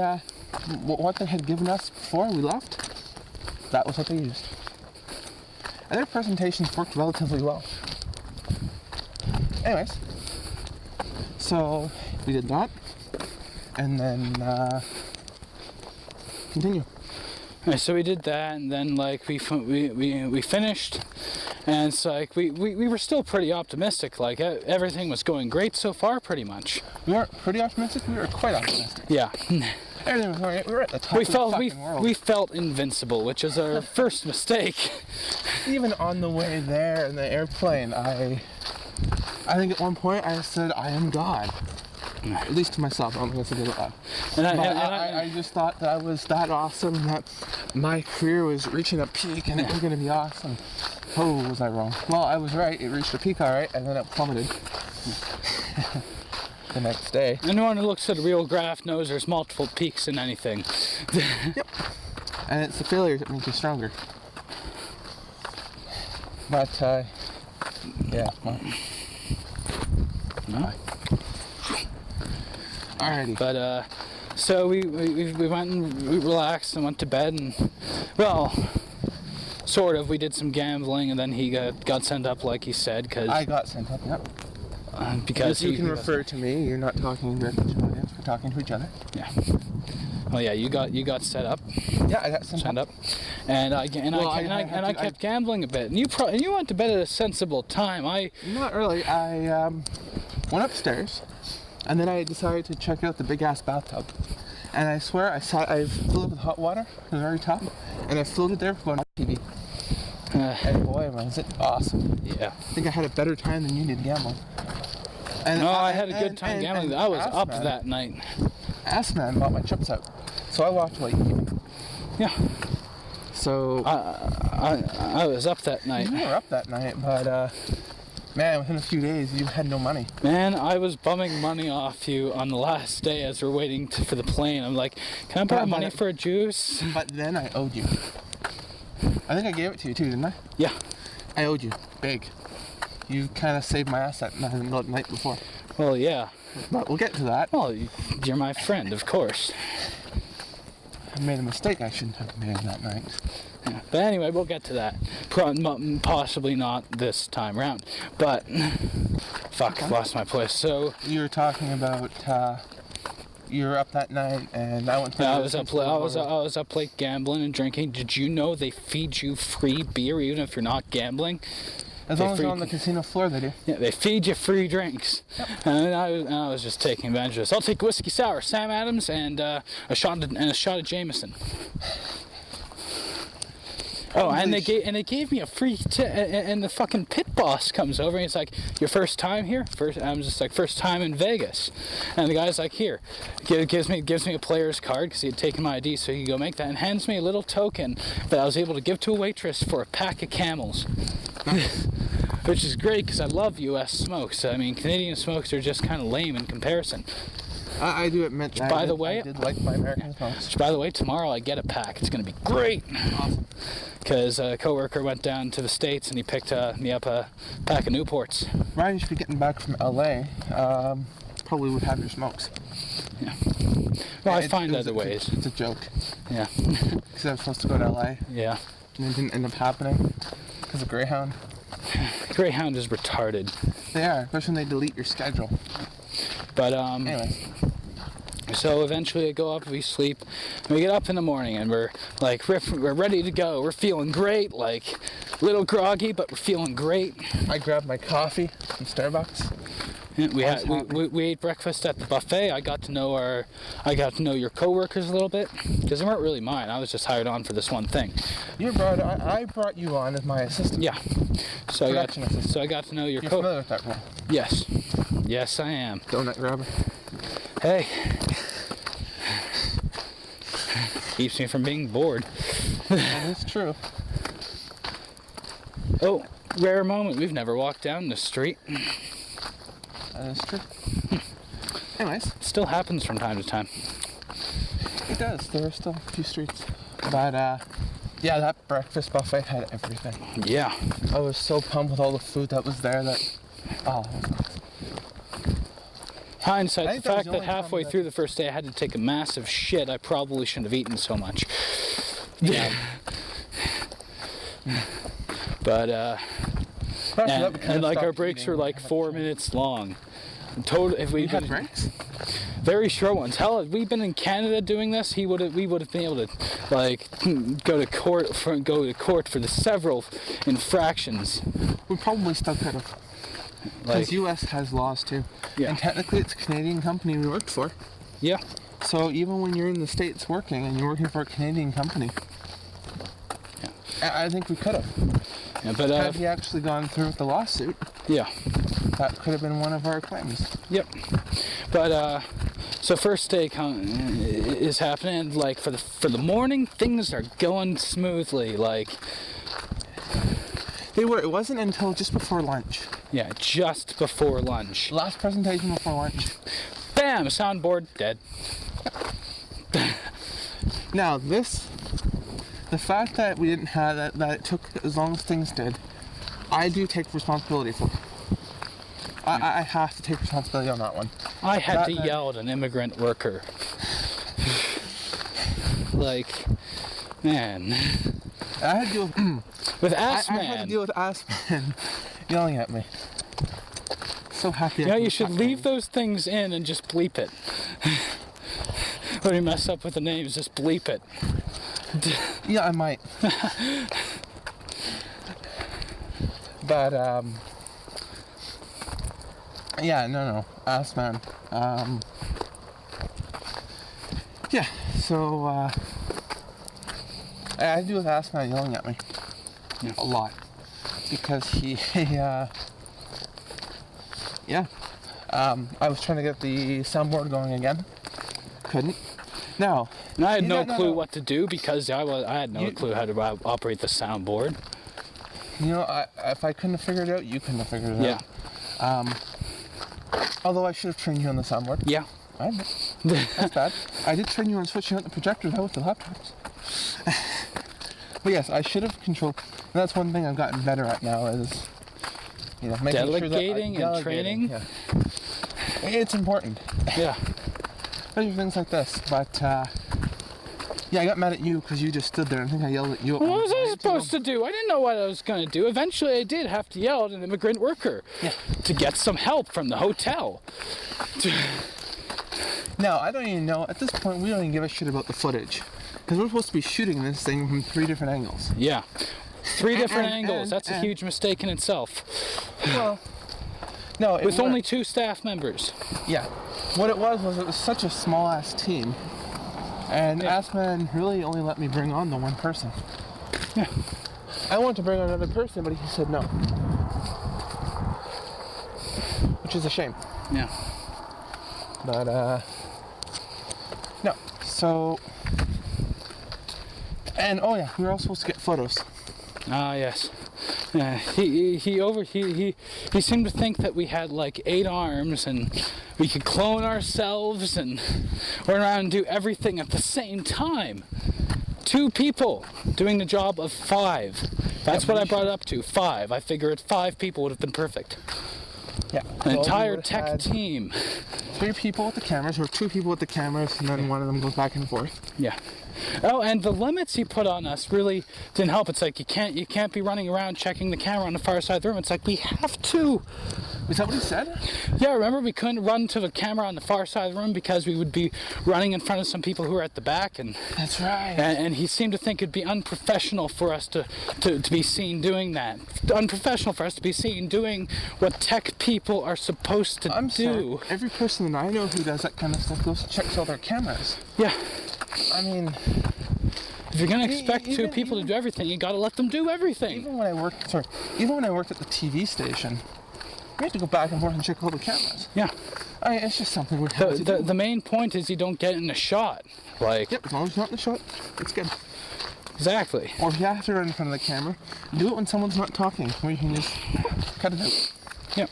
what they had given us before we left, that was what they used. And their presentations worked relatively well. Anyways, so we did that, and then continue. Alright, so we did that, and then like we finished, and it's like we were still pretty optimistic. Like everything was going great so far, pretty much. We weren't pretty optimistic. We were quite optimistic. Yeah. Everything was going right. We were at the top of the fucking world. We felt invincible, which is our first mistake. Even on the way there in the airplane, I think at one point I said, "I am God." At least to myself. I'm going to say that. And I just thought that I was that awesome, that my career was reaching a peak and it was going to be awesome. Oh, was I wrong? Well, I was right. It reached a peak, all right, and then it plummeted the next day. anyone who looks at a real graph knows there's multiple peaks in anything. Yep. And it's the failures that make you stronger. But, yeah. Well. No? Alrighty. But so we went and we relaxed and went to bed, and well, sort of. We did some gambling, and then he got sent up, like he said, because I got sent up. Yep. Because you can refer to me. You're not talking directly to the audience. We're talking to each other. Yeah. Well, yeah, you got set up. Yeah, I got sent up. And I kept gambling a bit. And you went to bed at a sensible time. Not really. I went upstairs, and then I decided to check out the big ass bathtub. And I swear I filled it with hot water at the very top, and I floated there for about TV. And boy, was it awesome. Yeah. I think I had a better time than you did gambling. And I had a good time gambling. I was up that night. Assman bought my chips out, so I walked away even. Yeah. So I was up that night. You were up that night, but man, within a few days you had no money. Man, I was bumming money off you on the last day as we're waiting for the plane. I'm like, can I borrow money for a juice? But then I owed you. I think I gave it to you too, didn't I? Yeah. I owed you. Big. You kind of saved my ass that night before. Well, yeah. But we'll get to that. Well, you're my friend, of course. I made a mistake I shouldn't have made that night. Yeah. But anyway, we'll get to that. Possibly not this time round. But, fuck, lost my place. So you were talking about you were up that night, and I went. I was up late gambling and drinking. Did you know they feed you free beer even if you're not gambling? As long as you're on the casino floor, they do. Yeah, they feed you free drinks. Yep. And I was just taking advantage of this. I'll take whiskey sour, Sam Adams, and a shot of Jameson. Oh, and they gave me a free and the fucking pit boss comes over and he's like, "Your first time here?" I'm just like, "First time in Vegas." And the guy's like, "Here," gives me a player's card because he had taken my ID, so he could go make that, and hands me a little token that I was able to give to a waitress for a pack of Camels. Which is great because I love U.S. smokes. I mean, Canadian smokes are just kind of lame in comparison. I do admit that. By the way, I did like my American smokes. By the way, tomorrow I get a pack. It's gonna be great. Awesome. Because a coworker went down to the States and he picked me up a pack of Newports. Ryan, you should be getting back from LA. Probably would have your smokes. Yeah. Well, I find other ways. It's a joke. Yeah. Because I was supposed to go to LA. Yeah. And it didn't end up happening because of Greyhound. Greyhound is retarded. They are, especially when they delete your schedule. But Anyway. So eventually I go up, we sleep, and we get up in the morning and we're like, we're ready to go. We're feeling great, like a little groggy, but we're feeling great. I grabbed my coffee from Starbucks. And we ate breakfast at the buffet. I got to know your coworkers a little bit, because they weren't really mine. I was just hired on for this one thing. I brought you on as my assistant. Yeah. So I got to know your You're familiar with that role? Yes. Yes, I am. Donut grabber. Hey. Keeps me from being bored. That is true. Oh, rare moment. We've never walked down the street. That is true. Anyways. It still happens from time to time. It does. There are still a few streets. But, yeah, that breakfast buffet had everything. Yeah. I was so pumped with all the food that was there that... Oh, hindsight, the fact that halfway through the first day I had to take a massive shit, I probably shouldn't have eaten so much. yeah. But, and like our breaks were like 4 minutes long. Total, if we had breaks? Very short ones. Hell, if we'd been in Canada doing this, we would have been able to like go to court for the several infractions. We probably still could have. Because US has laws too. Yeah. And technically it's a Canadian company we worked for. Yeah. So even when you're in the States working and you're working for a Canadian company, I think we could have. Yeah, but had he actually gone through with the lawsuit, yeah, that could have been one of our claims. Yep. But so first day is happening. Like for the morning, things are going smoothly. Like they were. It wasn't until just before lunch. Yeah, just before lunch. Last presentation before lunch. Bam! Soundboard dead. Now the fact that we didn't have that it took as long as things did, I do take responsibility for. I have to take responsibility on that one. I had to yell at an immigrant worker. Like, man. I had to deal with Assman. I had to deal with Assman yelling at me. So happy. You should leave those things in and just bleep it. When you mess up with the names, just bleep it. Yeah, I might. But yeah, no, Assman. Yeah, so I had to deal with Assman yelling at me a lot because he I was trying to get the soundboard going again. Couldn't. Now, and I had no clue what to do because I had no clue how to operate the soundboard. You know, if I couldn't have figured it out, you couldn't have figured it out. Yeah. Although I should have trained you on the soundboard. Yeah. I admit. That's bad. I did train you on switching out the projectors out with the laptops. But yes, I should have controlled. And that's one thing I've gotten better at now is, making delegating sure that and training. Yeah. It's important. Yeah. Especially things like this, but yeah, I got mad at you because you just stood there and I think I yelled at you. What was I supposed to do? I didn't know what I was going to do. Eventually I did have to yell at an immigrant worker to get some help from the hotel. Now, I don't even know, at this point we don't even give a shit about the footage because we're supposed to be shooting this thing from 3 different angles. Yeah. 3 different angles. That's a huge mistake in itself. Well, no. With only 2 staff members. Yeah. What it was such a small ass team. And Assman really only let me bring on the one person. Yeah. I wanted to bring on another person, but he said no. Which is a shame. Yeah. But, no. So, and oh yeah, we were all supposed to get photos. Ah, yes. He seemed to think that we had like 8 arms and we could clone ourselves and run around and do everything at the same time. 2 people doing the job of 5. That's what I brought it up to, 5. I figured 5 people would have been perfect. Yeah. An Well, entire we tech had team. 3 people with the cameras, or 2 people with the cameras, and then one of them goes back and forth. Yeah. Oh, and the limits he put on us really didn't help. It's like you can't be running around checking the camera on the far side of the room. It's like we have to. Is that what he said? Yeah, remember we couldn't run to the camera on the far side of the room because we would be running in front of some people who were at the back, and That's right. and he seemed to think it'd be unprofessional for us to be seen doing that. Unprofessional for us to be seen doing what tech people are supposed to I'm do. sorry. Every person that I know who does that kind of stuff goes and checks all their cameras. Yeah. I mean, If you're gonna expect 2 even- people to do everything, you gotta let them do everything. even when I worked at the TV station, we had to go back and forth and check all the cameras. Yeah. I mean, it's just something we have to do. The main point is you don't get in a shot. Like, Yep, as long as you're not in the shot, it's good. exactly. Or if you have to run in front of the camera, do it when someone's not talking, where you can just cut it out. Yep.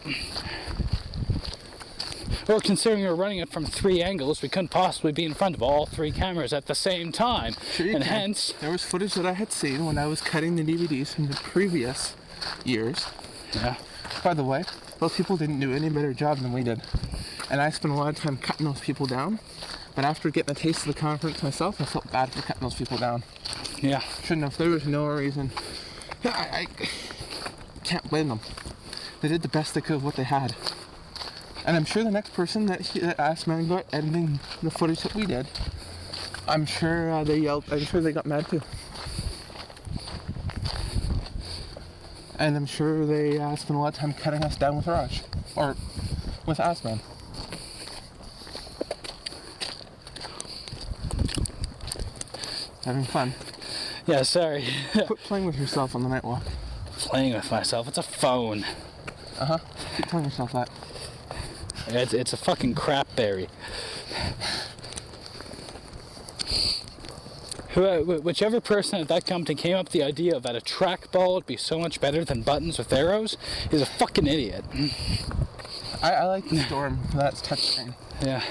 Well, considering we were running it from 3 angles, we couldn't possibly be in front of all 3 cameras at the same time. Sure you And can. hence, There was footage that I had seen when I was cutting the DVDs from the previous years. yeah. By the way, those people didn't do any better job than we did. And I spent a lot of time cutting those people down. But after getting a taste of the conference myself, I felt bad for cutting those people down. Yeah. Shouldn't have. There was no reason. Yeah, I can't blame them. They did the best they could with what they had. And I'm sure the next person that Assman got editing the footage that we did, I'm sure they yelled. I'm sure they got mad too. And I'm sure they spent a lot of time cutting us down with Raj. Or with Assman. Having fun. Yeah, sorry. Quit playing with yourself on the night walk. Playing with myself. It's a phone. Keep telling yourself that. It's a fucking crapberry. Whichever person at that company came up with the idea that a trackball would be so much better than buttons with arrows is a fucking idiot. I like the Storm. That's touchscreen. Yeah.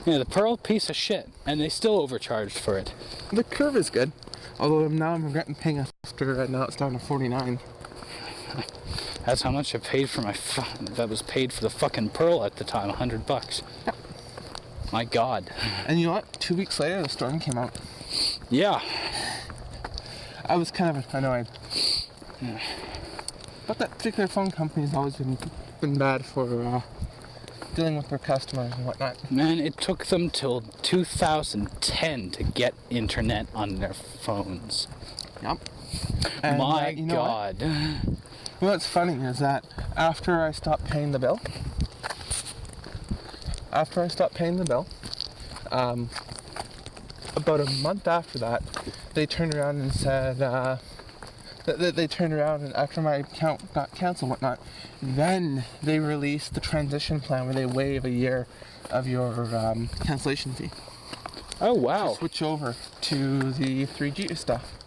Yeah, the Pearl, piece of shit. And they still overcharged for it. The Curve is good. Although now I'm regretting paying after now it's down to 49. That's how much I paid for that was paid for the fucking Pearl at the time, $100. Yep. My God. And you know what? 2 weeks later, the Storm came out. Yeah. I was kind of annoyed. But that particular phone company's always been bad for dealing with their customers and whatnot. Man, it took them till 2010 to get internet on their phones. Yep. And, My you know God. What's funny is that after I stopped paying the bill, about a month after that, they turned around and said, they turned around and after my account got canceled and whatnot, then they released the transition plan where they waive a year of your cancellation fee. Oh, wow. To switch over to the 3G stuff.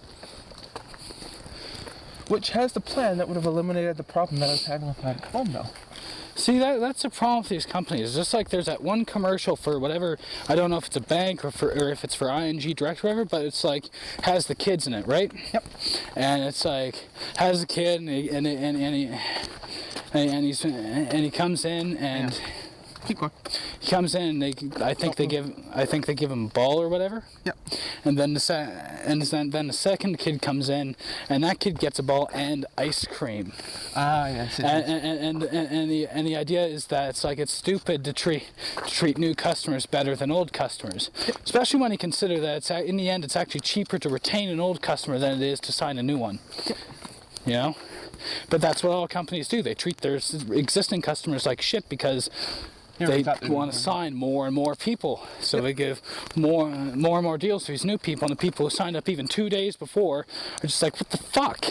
Which has the plan that would have eliminated the problem that I was having with my phone bill. See, that's the problem with these companies. It's just like there's that one commercial for whatever, I don't know if it's a bank or if it's for ING Direct or whatever, but it's like, has the kids in it, right? Yep. And it's like, has the kid and he comes in and... Yeah. Keep going. He comes in and I think they give him a ball or whatever. Yep. And then the second kid comes in and that kid gets a ball and ice cream. Ah, yes. And the idea is that it's stupid to treat new customers better than old customers, especially when you consider that in the end it's actually cheaper to retain an old customer than it is to sign a new one. You know, but that's what all companies do. They treat their existing customers like shit because they want to sign more and more people, so they give more and more deals to these new people, and the people who signed up even 2 days before are just like, what the fuck?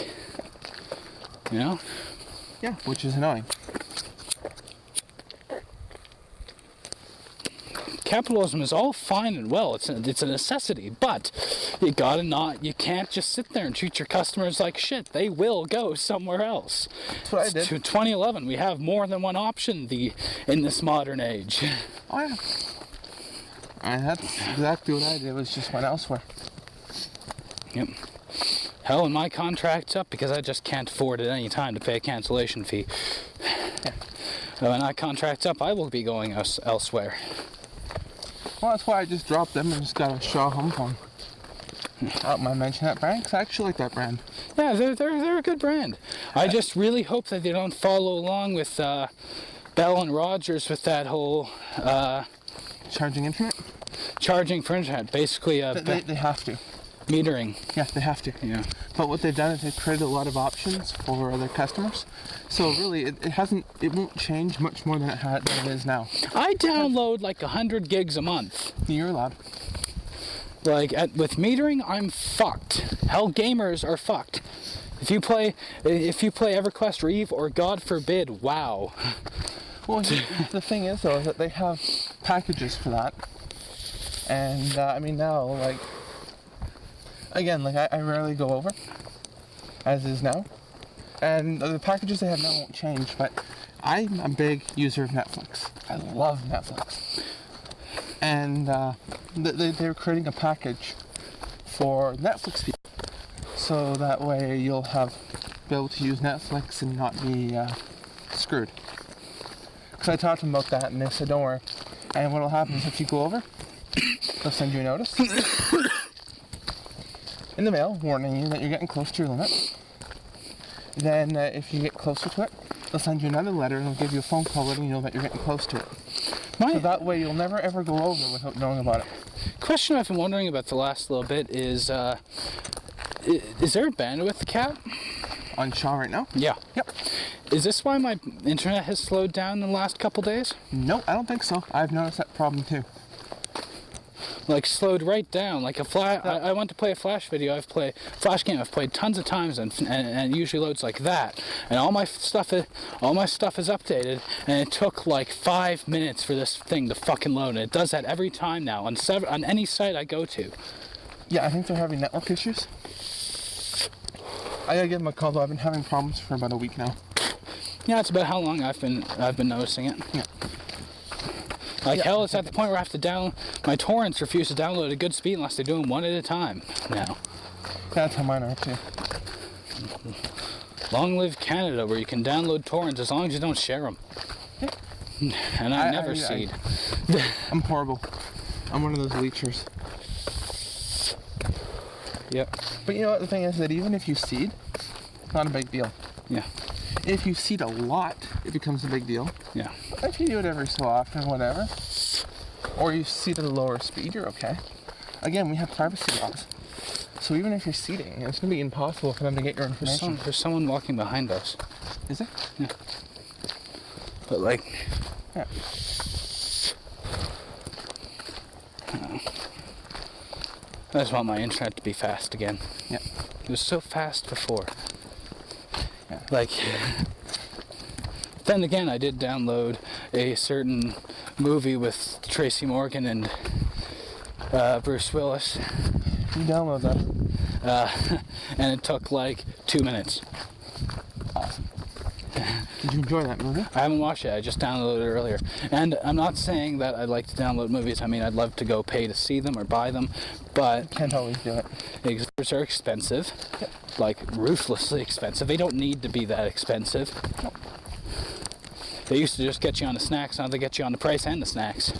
You know? Yeah, which is annoying. capitalism is all fine and well. It's a necessity, but you can't just sit there and treat your customers like shit. They will go somewhere else. That's what I did. To 2011, we have more than one option in this modern age. Oh yeah. And that's exactly what I did, was just went elsewhere. Yep. Hell, when my contract's up, because I just can't afford at any time to pay a cancellation fee. Yeah. When that contract's up, I will be going elsewhere. Well, that's why I just dropped them and just got a Shaw home phone. I don't mind mentioning that brand, because I actually like that brand. Yeah, they're a good brand. I just really hope that they don't follow along with Bell and Rogers with that whole Charging internet? charging for internet. Basically, They have to. metering. Yeah, they have to. Yeah. But what they've done is they've created a lot of options for their customers. So really, it won't change much more than it is now. I download like 100 gigs a month. You're allowed. Like with metering, I'm fucked. Hell, gamers are fucked. If you play EverQuest or Eve, or God forbid, WoW. Well, the thing is though, is that they have packages for that. And I mean now, like, again, like I rarely go over, as is now. And the packages they have now won't change, but I'm a big user of Netflix. I love Netflix. And they're creating a package for Netflix people. So that way you'll be able to use Netflix and not be screwed. Because I talked to them about that and they said, don't worry. And what'll happen is if you go over, they'll send you a notice in the mail warning you that you're getting close to your limit. Then if you get closer to it, they'll send you another letter and they'll give you a phone call letting you know that you're getting close to it. So that way you'll never ever go over without knowing about it. Question I've been wondering about the last little bit is there a bandwidth cap? On Shaw right now? Yeah. Yep. Is this why my internet has slowed down in the last couple days? No, I don't think so. I've noticed that problem too. Like slowed right down. Like I went to play a Flash video. Flash game. I've played tons of times, and it usually loads like that. And all my stuff is updated, and it took like 5 minutes for this thing to fucking load. And it does that every time now on any site I go to. Yeah, I think they're having network issues. I gotta give them a call though. I've been having problems for about a week now. Yeah, it's about how long I've been noticing it. Yeah. Like hell, it's at the point where I have to my torrents refuse to download at good speed unless they do them one at a time now. That's how mine are too. Long live Canada, where you can download torrents as long as you don't share them. Yeah. And I never seed. I'm horrible. I'm one of those leechers. Yep. But you know what, the thing is that even if you seed, not a big deal. Yeah. If you seed a lot, it becomes a big deal. Yeah. If you do it every so often, whatever, or you seed at a lower speed, you're okay. Again, we have privacy laws. So even if you're seeding, it's going to be impossible for them to get your information. There's someone walking behind us. Is there? Yeah. But like... Yeah. I just want my internet to be fast again. Yeah. It was so fast before. Yeah. Like... Then again, I did download a certain movie with Tracy Morgan and Bruce Willis. You download that. And it took like 2 minutes. Awesome. Did you enjoy that movie? I haven't watched it, I just downloaded it earlier. And I'm not saying that I'd like to download movies. I mean, I'd love to go pay to see them or buy them, but... Can't always do it. Exhibitors are expensive. Yep. Like, ruthlessly expensive. They don't need to be that expensive. Nope. They used to just get you on the snacks, now they get you on the price and the snacks.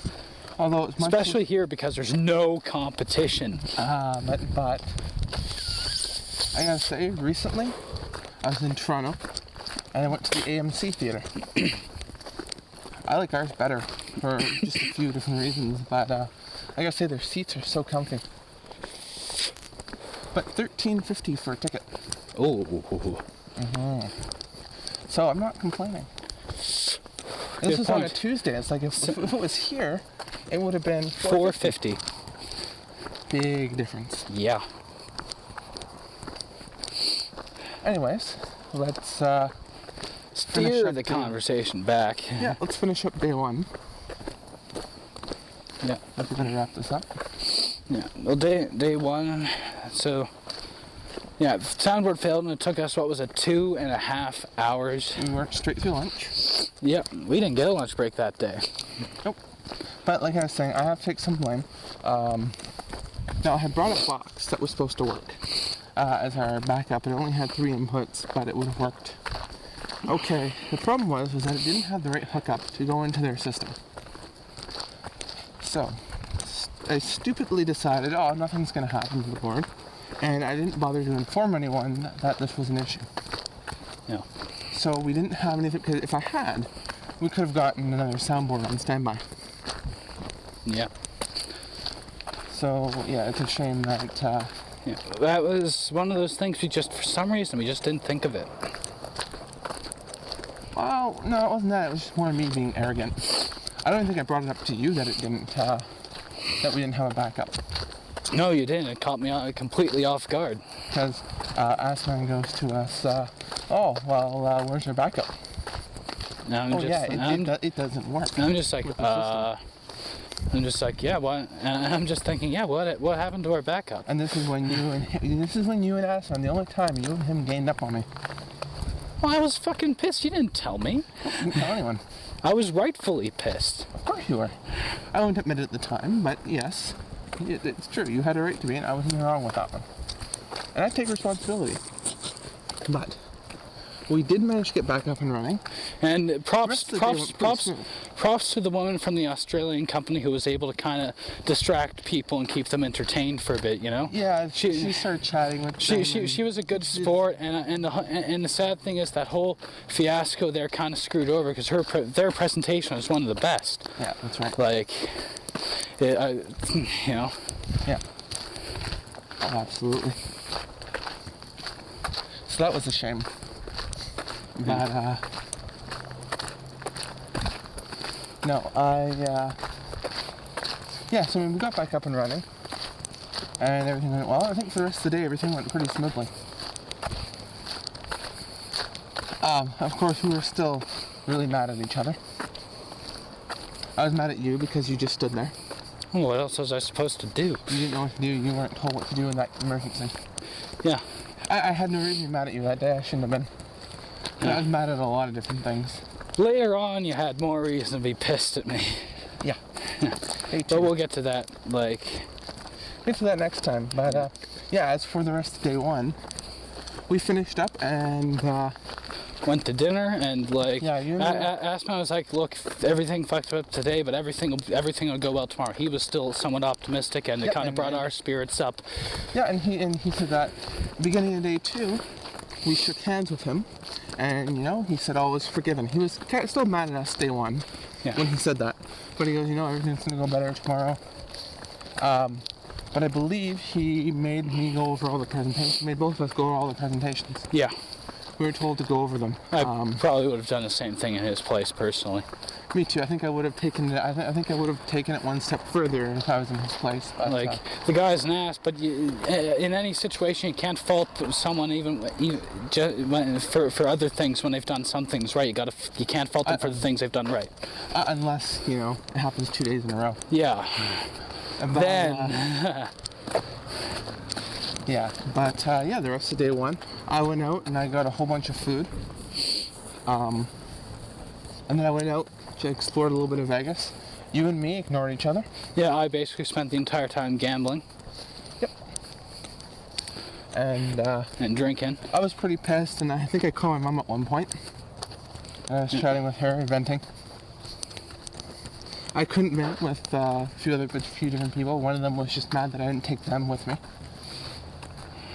Although it's much Especially here because there's no competition. but I gotta say, recently I was in Toronto and I went to the AMC theater. I like ours better for just a few different reasons, but I gotta say their seats are so comfy. But $13.50 for a ticket. Oh. Mm-hmm. So I'm not complaining. This is on a Tuesday. It's like if it was here, it would have been $4.50. Big difference. Yeah. Anyways, let's steer the conversation back. Yeah, let's finish up day one. Yeah. If we're gonna wrap this up. Yeah. Well, day one. So. Yeah, soundboard failed, and it took us, what was it, 2.5 hours. We worked straight through lunch. Yep, we didn't get a lunch break that day. Nope. But like I was saying, I have to take some blame. Now, I had brought a box that was supposed to work as our backup. It only had 3 inputs, but it would have worked. Okay, the problem was that it didn't have the right hookup to go into their system. So, I stupidly decided, oh, nothing's going to happen to the board. And I didn't bother to inform anyone that this was an issue. Yeah. So we didn't have anything, because if I had, we could have gotten another soundboard on standby. Yeah. So, yeah, it's a shame that... Yeah, that was one of those things for some reason, we just didn't think of it. Well, no, it wasn't that. It was just more me being arrogant. I don't think I brought it up to you that it didn't, that we didn't have a backup. No, you didn't. It caught me completely off guard. Because Assman goes to us, oh, well, where's your backup? Now It doesn't work. I'm just like, yeah, what? And I'm just thinking, yeah, what happened to our backup? And this is when you and Assman, the only time you and him gained up on me. Well, I was fucking pissed. You didn't tell me. I didn't tell anyone. I was rightfully pissed. Of course you were. I won't admit it at the time, but yes. It's true, you had a right to be, and I wasn't wrong with that one. And I take responsibility. But we did manage to get back up and running. And props to the woman from the Australian company who was able to kind of distract people and keep them entertained for a bit, you know? Yeah, she started chatting with them. She was a good sport, and the sad thing is that whole fiasco there kind of screwed over because their presentation was one of the best. Yeah, that's right. Like, you know. Yeah. Oh, absolutely. So that was a shame. But, no, yeah, so we got back up and running, and everything went well. I think for the rest of the day, everything went pretty smoothly. Of course, we were still really mad at each other. I was mad at you because you just stood there. Well, what else was I supposed to do? You didn't know what to do. You weren't told what to do in that emergency. Yeah. I had no reason to be mad at you that day. I shouldn't have been. Yeah. I was mad at a lot of different things. Later on, you had more reason to be pissed at me. Yeah. But we'll get to that, Get to that next time. But, yeah, as for the rest of day one, we finished up and, went to dinner and Assman was like, look, everything fucked up today, but everything will go well tomorrow. He was still somewhat optimistic, and it kind of brought our spirits up. Yeah, and he said that beginning of day 2, we shook hands with him, and he said all was forgiven. He was still mad at us day 1 when he said that, but he goes, everything's gonna go better tomorrow. But I believe he made me go over all the presentations. Made both of us go over all the presentations. Yeah. We were told to go over them. I probably would have done the same thing in his place, personally. Me too. I think I would have taken it. I think I would have taken it one step further if I was in his place. But, the guy's an ass, but in any situation, you can't fault someone even for other things when they've done some things right. You can't fault them for the things they've done right. Unless it happens 2 days in a row. Yeah. But, then. Yeah, but the rest of day 1, I went out and I got a whole bunch of food. And then I went out to explore a little bit of Vegas. You and me ignored each other. Yeah, I basically spent the entire time gambling. Yep. And drinking. I was pretty pissed, and I think I called my mom at one point. I was chatting with her, venting. I couldn't vent with a few different people. One of them was just mad that I didn't take them with me.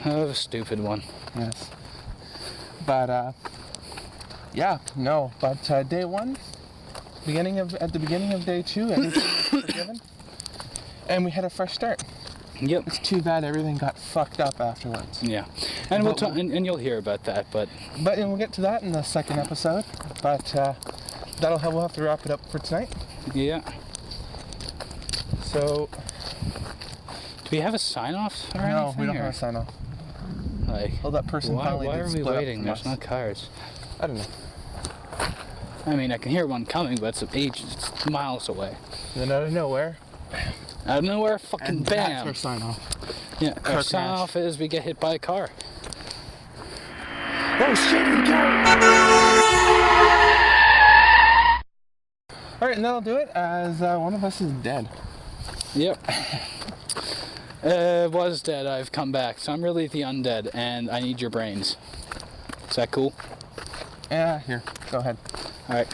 Oh, the stupid one. Yes. But, day 1, at the beginning of day 2, everything was forgiven. And we had a fresh start. Yep. It's too bad everything got fucked up afterwards. Yeah. And and you'll hear about that, but we'll get to that in the second episode. But, we'll have to wrap it up for tonight. Yeah. So... Do we have a sign-off or anything? No, we don't have a sign-off. That person finally why did are we split waiting? up There's from no cars. I don't know. I mean, I can hear one coming, but it's miles away. Then out of nowhere, Out of nowhere, fucking And bam. that's our sign off. Yeah, our Car sign crash. off is we get hit by a car. Oh shit, we go! Alright, and that'll do it as one of us is dead. Yep. Was dead, I've come back. So I'm really the undead, and I need your brains. Is that cool? Yeah, here, go ahead. Alright.